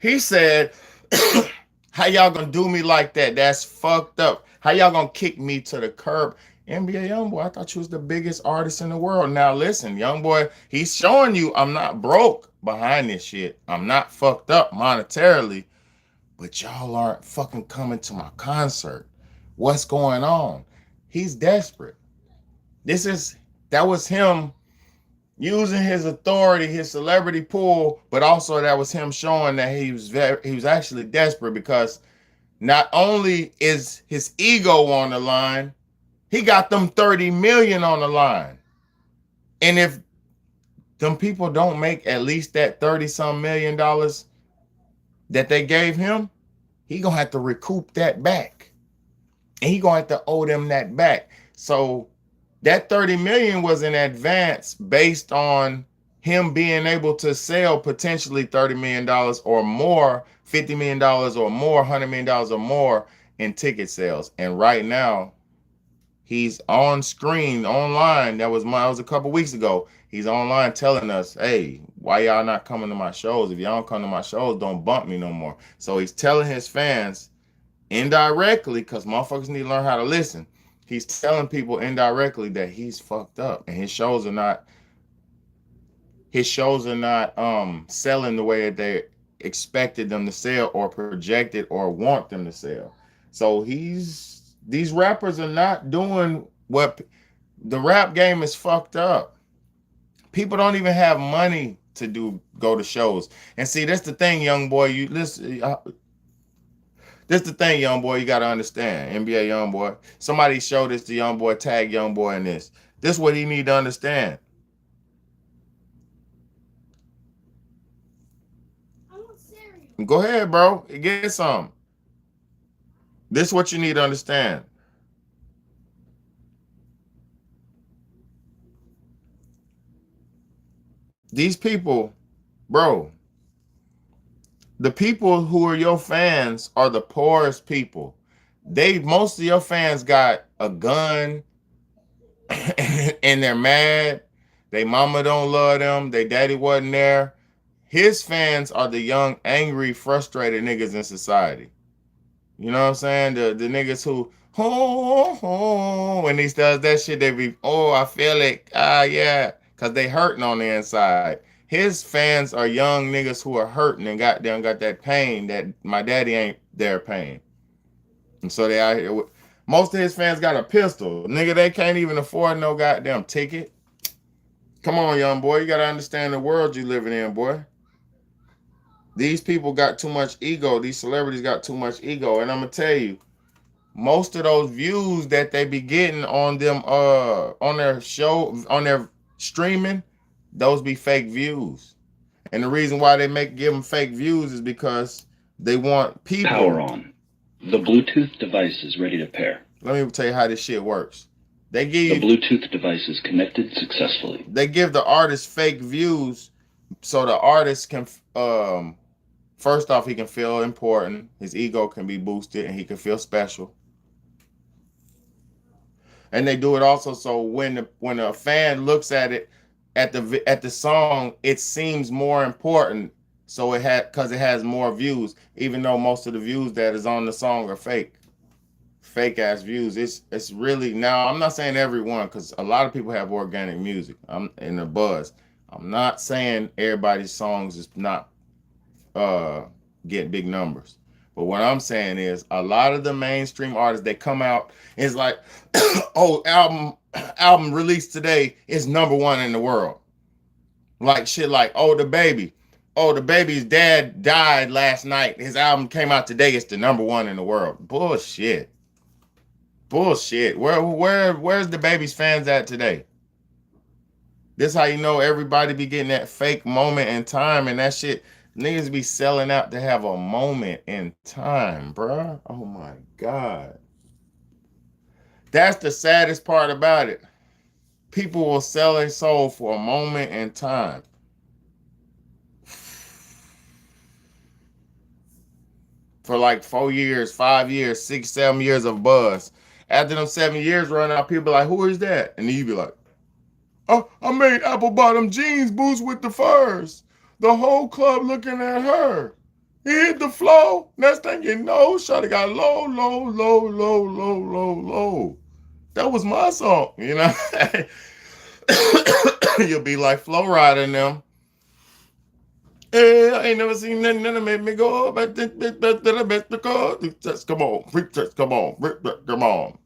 [SPEAKER 1] He said, how y'all gonna do me like that? That's fucked up. How y'all gonna kick me to the curb? NBA YoungBoy, I thought you was the biggest artist in the world. Now listen, YoungBoy, he's showing you I'm not broke behind this shit. I'm not fucked up monetarily, but y'all aren't fucking coming to my concert. What's going on? He's desperate. That was him using his authority, his celebrity pool, but also that was him showing that he was actually desperate, because not only is his ego on the line, he got them 30 million on the line. And if them people don't make at least that 30-some million dollars that they gave him, he gonna have to recoup that back. And he gonna have to owe them that back. So that 30 million was in advance based on him being able to sell potentially $30 million or more, $50 million or more, $100 million or more in ticket sales. And right now, he's on screen, online. That was a couple weeks ago. He's online telling us, hey, why y'all not coming to my shows? If y'all don't come to my shows, don't bump me no more. So he's telling his fans indirectly, because motherfuckers need to learn how to listen. He's telling people indirectly that he's fucked up and his shows are not selling the way that they expected them to sell or projected or want them to sell. So these rappers are not doing what the rap game is fucked up. People don't even have money to go to shows. And see, that's the thing, young boy. You listen. This the thing, young boy, you got to understand. NBA YoungBoy. Somebody showed this to young boy, tag young boy in this. This is what he need to understand. Go ahead, bro. Get some. This is what you need to understand. These people, bro, the people who are your fans are the poorest people. Most of your fans got a gun and they're mad. They mama don't love them. They daddy wasn't there. His fans are the young, angry, frustrated niggas in society. You know what I'm saying? The niggas who, when he does that shit, they be, I feel it. Yeah. Because they hurting on the inside. His fans are young niggas who are hurting and got that pain that my daddy ain't there paying. And so they out here with, most of his fans got a pistol. Nigga, they can't even afford no goddamn ticket. Come on, young boy. You gotta understand the world you living in, boy. These people got too much ego. These celebrities got too much ego. And I'm gonna tell you, most of those views that they be getting on them on their show, on their streaming, those be fake views. And the reason why they give them fake views is because they want people.
[SPEAKER 9] Power on. The Bluetooth device is ready to pair. Let
[SPEAKER 1] me tell you how this shit works. They give you,
[SPEAKER 9] the Bluetooth device is connected successfully.
[SPEAKER 1] They give the artist fake views so the artist can, first off, he can feel important. His ego can be boosted and he can feel special. And they do it also so when a fan looks at it, at the song, it seems more important. So because it has more views, even though most of the views that is on the song are fake ass views. It's really, now I'm not saying everyone, because a lot of people have organic music. I'm in the buzz. I'm not saying everybody's songs is not get big numbers. But what I'm saying is a lot of the mainstream artists that come out is like, oh, album released today is #1 in the world. Like shit like, oh, the baby's dad died last night. His album came out today. It's the #1 in the world. Bullshit. Where's the baby's fans at today? This how you know everybody be getting that fake moment in time, and that shit, niggas be selling out to have a moment in time, bruh. Oh my God. That's the saddest part about it. People will sell their soul for a moment in time. For like 4 years, 5 years, 6, 7 years of buzz. After them 7 years run out, people be like, who is that? And then you be like, oh, I made apple bottom jeans boots with the furs. The whole club looking at her. He hit the flow. Next thing you know, shawty got low, low, low, low, low, low, low. That was my song, you know? You'll be like Flow Rider and them. Hey, I ain't never seen nothing that made me go, but come on, come on, come on.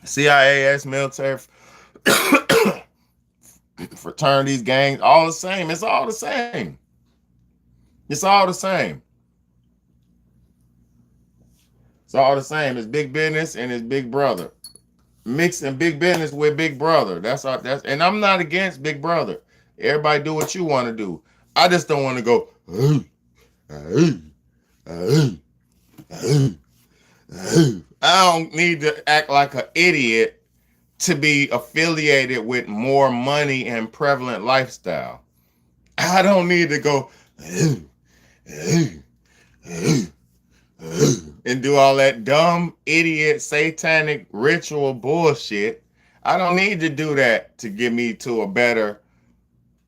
[SPEAKER 1] CIAS, military, fraternities, gangs, all the same. It's all the same. It's all the same. It's all the same. It's big business and it's big brother. Mixing big business with big brother. And I'm not against big brother. Everybody do what you want to do. I just don't want to go, I don't need to act like an idiot to be affiliated with more money and prevalent lifestyle. I don't need to go and do all that dumb, idiot, satanic ritual bullshit. I don't need to do that to get me to a better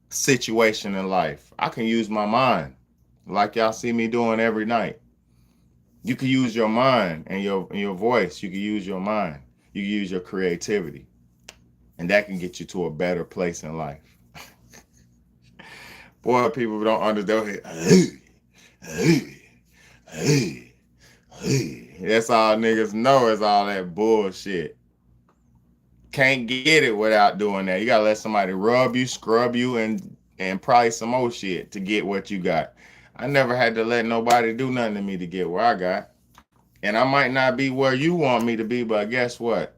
[SPEAKER 1] situation in life. I can use my mind like y'all see me doing every night. You can use your mind and your voice. You can use your mind. You can use your creativity. And that can get you to a better place in life. Boy, people don't understand. That's all niggas know is all that bullshit. Can't get it without doing that. You gotta let somebody rub you, scrub you, and probably some more shit to get what you got. I never had to let nobody do nothing to me to get where I got. And I might not be where you want me to be, but guess what?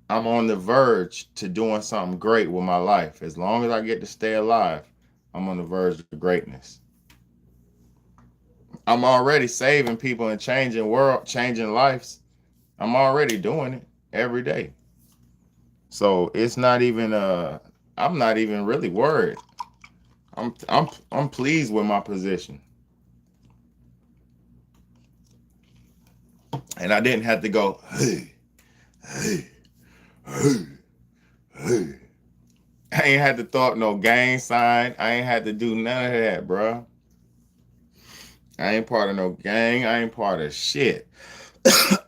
[SPEAKER 1] I'm on the verge to doing something great with my life. As long as I get to stay alive, I'm on the verge of greatness. I'm already saving people and changing lives. I'm already doing it every day. So it's not even I'm not even really worried. I'm pleased with my position. And I didn't have to go, hey. I ain't had to throw up no gang sign. I ain't had to do none of that, bro. I ain't part of no gang. I ain't part of shit.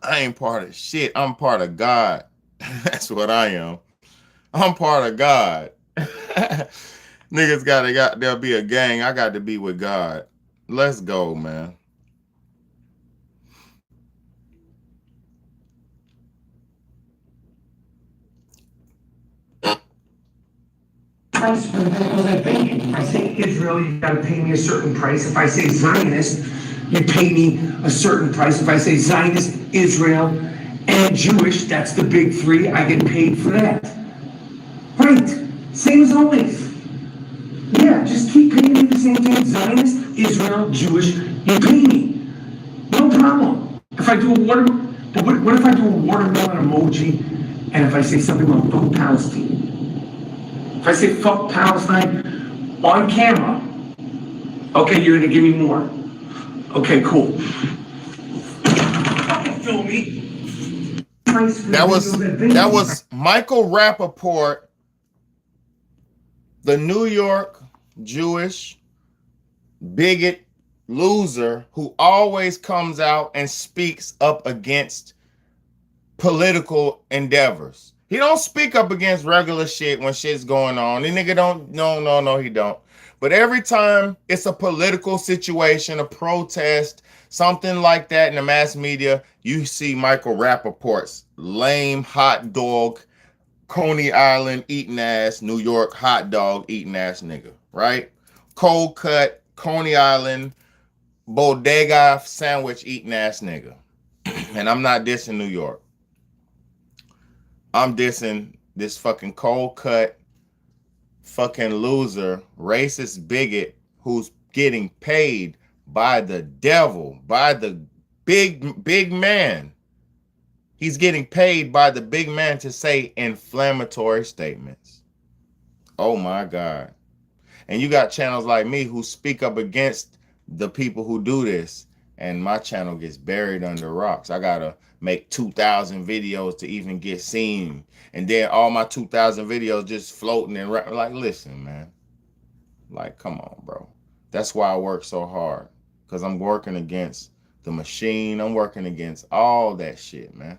[SPEAKER 1] I ain't part of shit. I'm part of God. That's what I am. I'm part of God. Niggas there'll be a gang. I got to be with God. Let's go, man.
[SPEAKER 11] Price for the people that pay me. If I say Israel, you gotta pay me a certain price. If I say Zionist, you pay me a certain price. If I say Zionist, Israel, and Jewish, that's the big three, I get paid for that. Right, same as always. Yeah, just keep paying me the same thing. Zionist, Israel, Jewish, you pay me. No problem. If I do a what if I do a watermelon emoji, and if I say something like fuck Palestine? If I say fuck Palestine on camera, okay, you're gonna give me more. Okay, cool. Fucking film me.
[SPEAKER 1] That was Michael Rappaport, the New York Jewish bigot loser who always comes out and speaks up against political endeavors. He don't speak up against regular shit when shit's going on. The nigga don't, no, he don't. But every time it's a political situation, a protest, something like that in the mass media, you see Michael Rappaport's lame hot dog, Coney Island eating ass, New York hot dog eating ass nigga, right? Cold cut, Coney Island, bodega sandwich eating ass nigga. And I'm not dissing New York. I'm dissing this fucking cold cut, fucking loser, racist bigot who's getting paid by the devil, by the big man. He's getting paid by the big man to say inflammatory statements. Oh my God. And you got channels like me who speak up against the people who do this, and my channel gets buried under rocks. I gotta make 2,000 videos to even get seen, and then all my 2,000 videos just floating and like, listen, man, like, come on, bro. That's why I work so hard, because I'm working against the machine. I'm working against all that shit, man.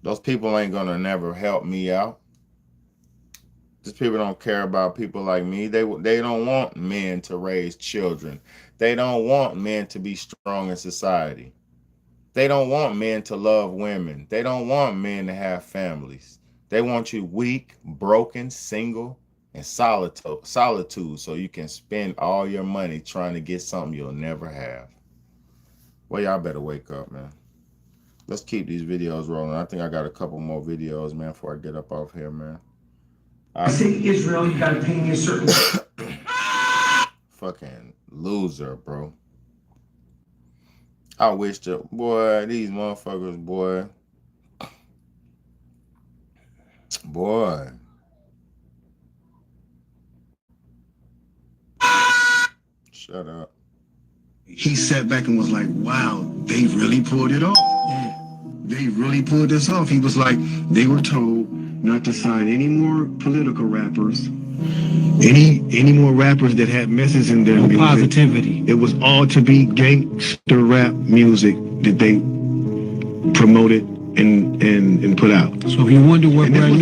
[SPEAKER 1] Those people ain't gonna never help me out. These people don't care about people like me. They don't want men to raise children. They don't want men to be strong in society. They don't want men to love women. They don't want men to have families. They want you weak, broken, single, and solitude so you can spend all your money trying to get something you'll never have. Well, y'all better wake up, man. Let's keep these videos rolling. I think I got a couple more videos, man, before I get up off here, man.
[SPEAKER 11] I say Israel, you gotta pay me a certain
[SPEAKER 1] fucking loser, bro. I wish that, boy, these motherfuckers, boy. Shut up.
[SPEAKER 4] He sat back and was like, wow, they really pulled it off. They really pulled this off. He was like, they were told not to sign any more political rappers, any more rappers that had messages in their music. Positivity. It was all to be gangster rap music that they promoted and put out.
[SPEAKER 12] So if you wonder where Brand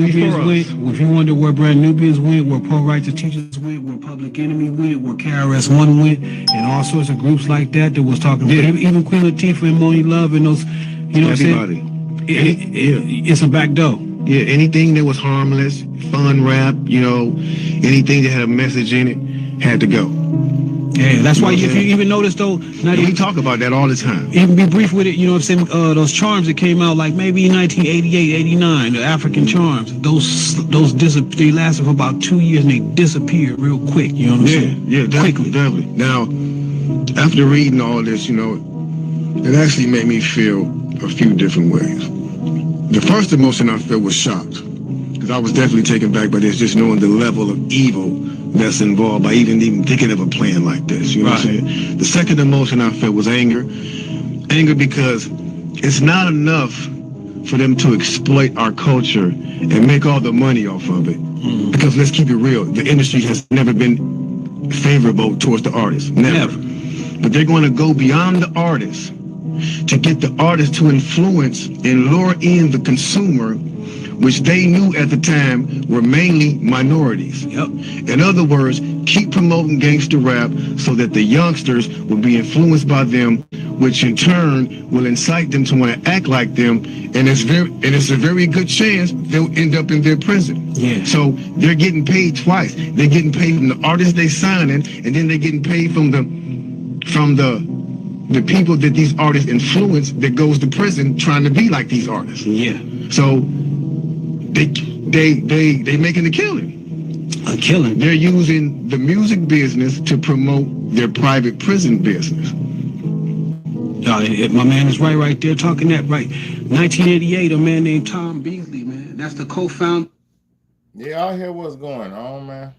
[SPEAKER 12] Nubians went, where Pro Righteous Teachers went, where Public Enemy went, where KRS-One went, and all sorts of groups like that was talking about, even Queen Latifah and Moni Love and those, you know what I'm saying? It's a back door.
[SPEAKER 4] Yeah, anything that was harmless, fun rap, you know, anything that had a message in it had to go.
[SPEAKER 12] Yeah, that's why if you even notice though,
[SPEAKER 4] we talk about that all the time.
[SPEAKER 12] Even be brief with it, you know what I'm saying? Those charms that came out like maybe in 1988, 89, the African charms, those disappeared. They lasted for about 2 years and they disappeared real quick. You know what I'm saying?
[SPEAKER 4] Yeah, definitely. Now, after reading all this, you know, it actually made me feel a few different ways. The first emotion I felt was shocked, because I was definitely taken back by this, just knowing the level of evil that's involved by even thinking of a plan like this. You know what I'm saying? The second emotion I felt was anger. Anger because it's not enough for them to exploit our culture and make all the money off of it. Because let's keep it real, the industry has never been favorable towards the artists. Never. But they're going to go beyond the artists to get the artist to influence and lure in the consumer which they knew at the time were mainly minorities.
[SPEAKER 12] Yep.
[SPEAKER 4] In other words, keep promoting gangster rap so that the youngsters will be influenced by them, which in turn will incite them to want to act like them, and it's a very good chance they'll end up in their prison.
[SPEAKER 12] Yeah.
[SPEAKER 4] So they're getting paid twice. They're getting paid from the artists they signing, and then they're getting paid from the people that these artists influence that goes to prison trying to be like these artists.
[SPEAKER 12] Yeah.
[SPEAKER 4] So they making a killing.
[SPEAKER 12] A killing.
[SPEAKER 4] They're using the music business to promote their private prison business.
[SPEAKER 12] My man is right there talking that right. 1988, a man named Tom Beasley, man. That's the co-founder.
[SPEAKER 1] Yeah, I hear what's going on, man.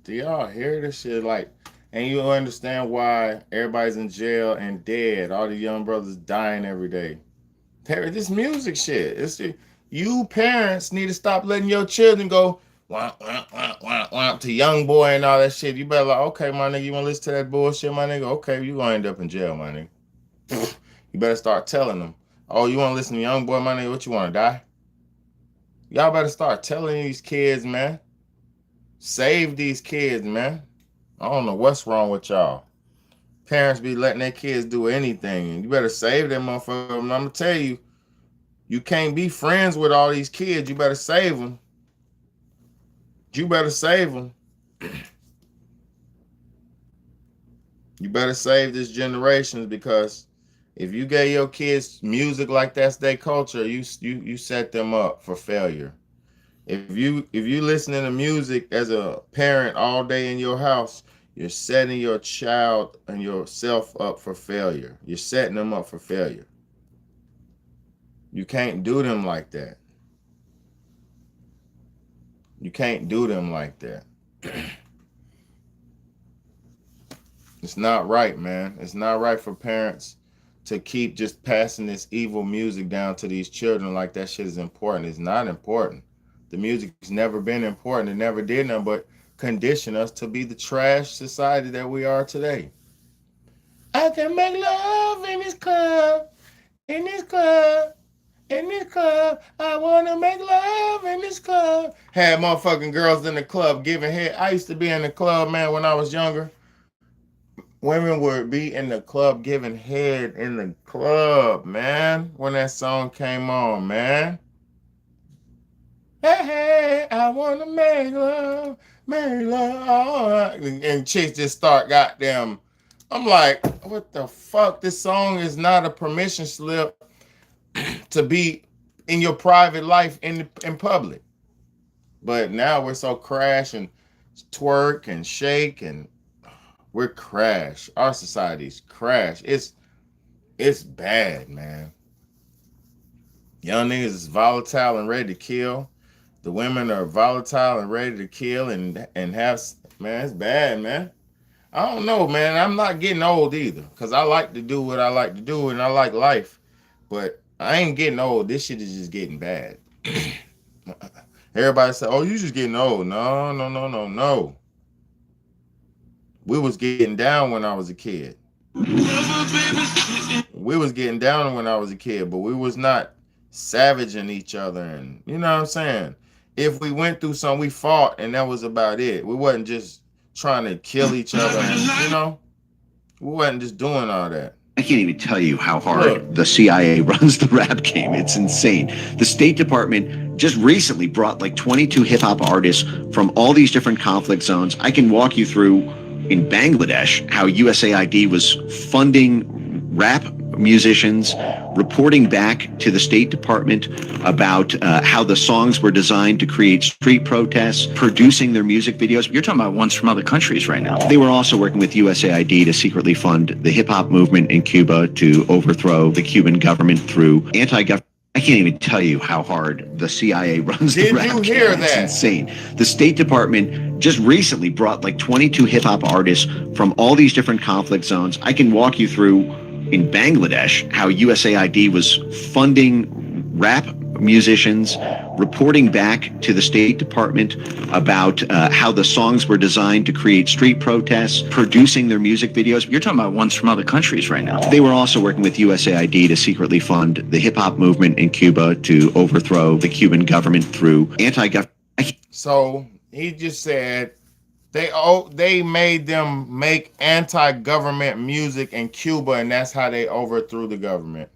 [SPEAKER 1] Do y'all hear this shit? Like, and you understand why everybody's in jail and dead. All the young brothers dying every day. This music shit. You parents need to stop letting your children go wah, wah, wah, wah, wah, to Young Boy and all that shit. You better like, okay, my nigga, you want to listen to that bullshit, my nigga? Okay, you gonna end up in jail, my nigga. You better start telling them. Oh, you want to listen to Young Boy, my nigga? What you want to die? Y'all better start telling these kids, man. Save these kids, man. I don't know what's wrong with y'all. Parents be letting their kids do anything, and you better save them motherfucker. I'm gonna tell you, you can't be friends with all these kids. You better save them. You better save them. You better save this generation, because if you gave your kids music like that's their culture, you set them up for failure. If you listening to music as a parent all day in your house, you're setting your child and yourself up for failure. You're setting them up for failure. You can't do them like that. You can't do them like that. It's not right, man. It's not right for parents to keep just passing this evil music down to these children like that shit is important. It's not important. The music's never been important. It never did nothing but condition us to be the trash society that we are today. I can make love in this club, in this club, in this club. I want to make love in this club. Had motherfucking girls in the club giving head. I used to be in the club, man, when I was younger. Women would be in the club giving head in the club, man, when that song came on, man. Hey, I want to make love, and chicks just start goddamn. I'm like, what the fuck? This song is not a permission slip to be in your private life in public. But now we're so crash and twerk and shake, and we're crash. Our society's crash. It's bad, man. Young niggas is volatile and ready to kill. The women are volatile and ready to kill and have, man, it's bad, man. I don't know, man. I'm not getting old either, because I like to do what I like to do, and I like life. But I ain't getting old. This shit is just getting bad. Everybody say, oh, you just getting old. No. We was getting down when I was a kid. We was getting down when I was a kid, but we was not savaging each other, and you know what I'm saying? If we went through something, we fought, and that was about it. We wasn't just trying to kill each other, and, you know? We wasn't just doing all that.
[SPEAKER 6] I can't even tell you how hard the CIA runs the rap game. It's insane. The State Department just recently brought like 22 hip-hop artists from all these different conflict zones. I can walk you through in Bangladesh how USAID was funding rap musicians, reporting back to the State Department about how the songs were designed to create street protests, producing their music videos. You're talking about ones from other countries right now. They were also working with USAID to secretly fund the hip-hop movement in Cuba to overthrow the Cuban government through anti-government. I can't even tell you how hard the CIA runs the rap game. Did you hear that? It's insane. The State Department just recently brought like 22 hip-hop artists from all these different conflict zones. I can walk you through in Bangladesh how USAID was funding
[SPEAKER 13] rap musicians reporting back to the State Department about how the songs were designed to create street protests, producing their music videos.
[SPEAKER 14] You're talking about ones from other countries right now.
[SPEAKER 13] They were also working with USAID to secretly fund the hip-hop movement in Cuba to overthrow the Cuban government through anti-government.
[SPEAKER 1] So he just said they made them make anti-government music in Cuba, and that's how they overthrew the government.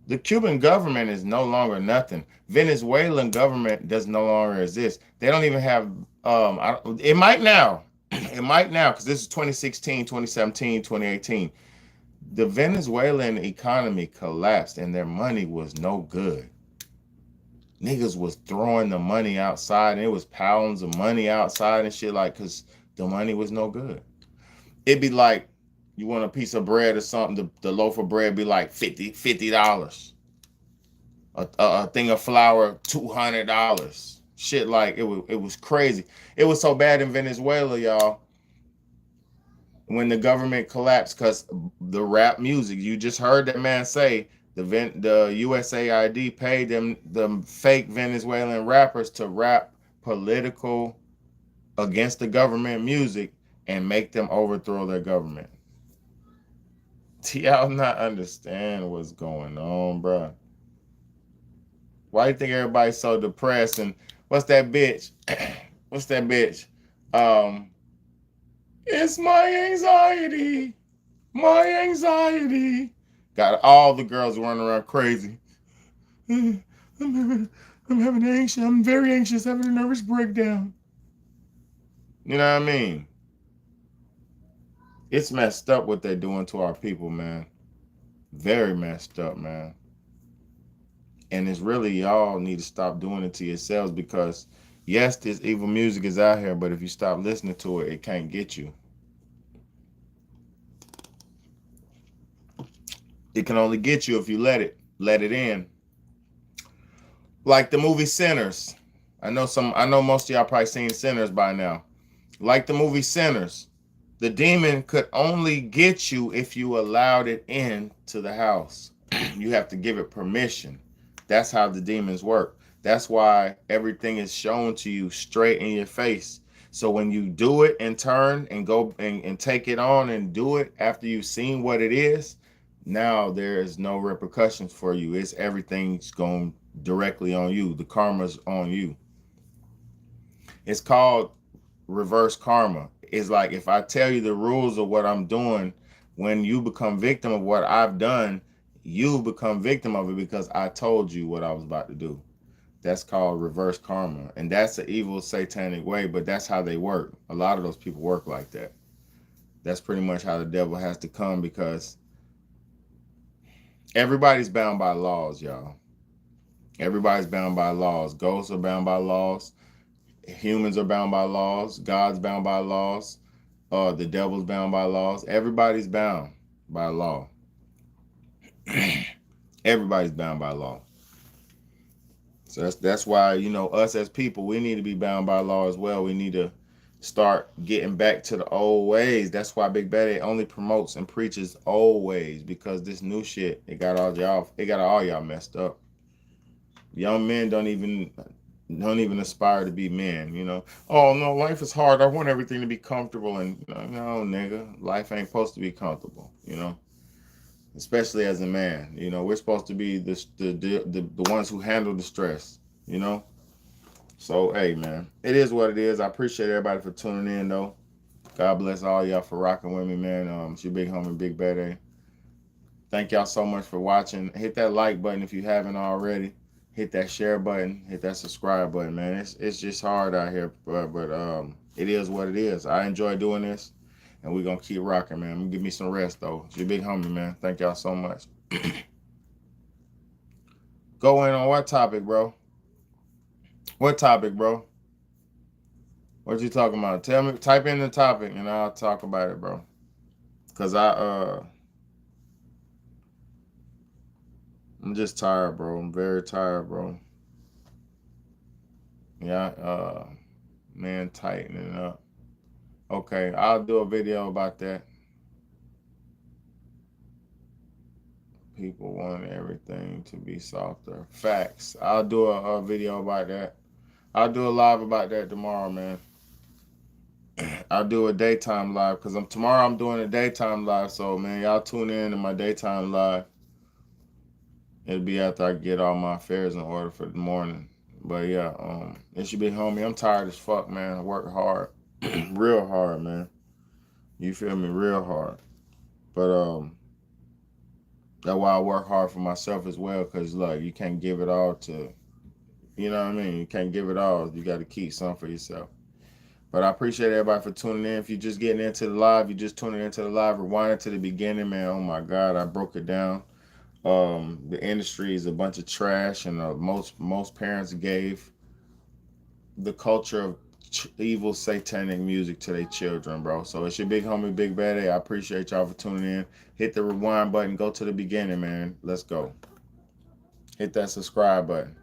[SPEAKER 1] The Cuban government is no longer nothing. Venezuelan government does no longer exist. They don't even have, it might now, because this is 2016, 2017, 2018. The Venezuelan economy collapsed and their money was no good. Niggas was throwing the money outside, and it was pounds of money outside and shit, like, because the money was no good. It'd be like, you want a piece of bread or something, the loaf of bread be like $50. A thing of flour, $200. Shit, like, it was crazy. It was so bad in Venezuela, y'all, when the government collapsed, because the rap music, you just heard that man say, the USAID paid them, the fake Venezuelan rappers, to rap political against the government music and make them overthrow their government. Y'all not understand what's going on, bro. Why do you think everybody's so depressed? And what's that bitch? What's that bitch? It's my anxiety. My anxiety. Got all the girls running around crazy. I'm very anxious, having a nervous breakdown. You know what I mean? It's messed up what they're doing to our people, man. Very messed up, man. And it's really, y'all need to stop doing it to yourselves, because yes, this evil music is out here, but if you stop listening to it, it can't get you. It can only get you if you let it in. Like the movie Sinners. I know most of y'all probably seen Sinners by now. Like the movie Sinners. The demon could only get you if you allowed it in to the house. You have to give it permission. That's how the demons work. That's why everything is shown to you straight in your face. So when you do it and turn and go and take it on and do it after you've seen what it is, now there is no repercussions for you. It's everything's going directly on you. The karma's on you. It's called reverse karma. It's like, if I tell you the rules of what I'm doing, when you become victim of what I've done, you become victim of it because I told you what I was about to do. That's called reverse karma. And that's an evil satanic way, but that's how they work. A lot of those people work like that. That's pretty much how the devil has to come, because everybody's bound by laws, y'all. Everybody's bound by laws. Ghosts are bound by laws. Humans are bound by laws. God's bound by laws. The devil's bound by laws. Everybody's bound by law. Everybody's bound by law. So that's why, you know, us as people, we need to be bound by law as well. We need to start getting back to the old ways. That's why Big Daddy only promotes and preaches old ways, because this new shit, it got all y'all messed up. Young men don't even aspire to be men, you know. Oh no, life is hard. I want everything to be comfortable, and no, nigga, life ain't supposed to be comfortable, you know. Especially as a man, you know, we're supposed to be the ones who handle the stress, you know. So hey, man, it is what it is. I appreciate everybody for tuning in, though. God bless all y'all for rocking with me, man. It's your big homie, Big Bad A. Thank y'all so much for watching. Hit that like button if you haven't already. Hit that share button. Hit that subscribe button, man. It's just hard out here, but it is what it is. I enjoy doing this, and we're gonna keep rocking, man. I'm gonna give me some rest, though. It's your big homie, man. Thank y'all so much. Go in on what topic, bro? What topic, bro? What you talking about? Tell me, type in the topic and I'll talk about it, bro. Cause I'm just tired, bro. I'm very tired, bro. Yeah, man, tightening up. Okay, I'll do a video about that. People want everything to be softer. Facts. I'll do a video about that. I'll do a live about that tomorrow, man. I'll do a daytime live because tomorrow I'm doing a daytime live. So, man, y'all tune in to my daytime live. It'll be after I get all my affairs in order for the morning. But yeah, it should be homie. I'm tired as fuck, man. I work hard, real hard, man. You feel me? Real hard. But that's why I work hard for myself as well. Cause look, you can't give it all to, you know what I mean? You can't give it all. You got to keep some for yourself. But I appreciate everybody for tuning in. If you're just getting into the live, you're just tuning into the live, rewind it to the beginning, man. Oh my God, I broke it down. The industry is a bunch of trash, and most parents gave the culture of evil satanic music to their children, bro. So it's your big homie, Big Bad A. I appreciate y'all for tuning in. Hit the rewind button. Go to the beginning, man. Let's go. Hit that subscribe button.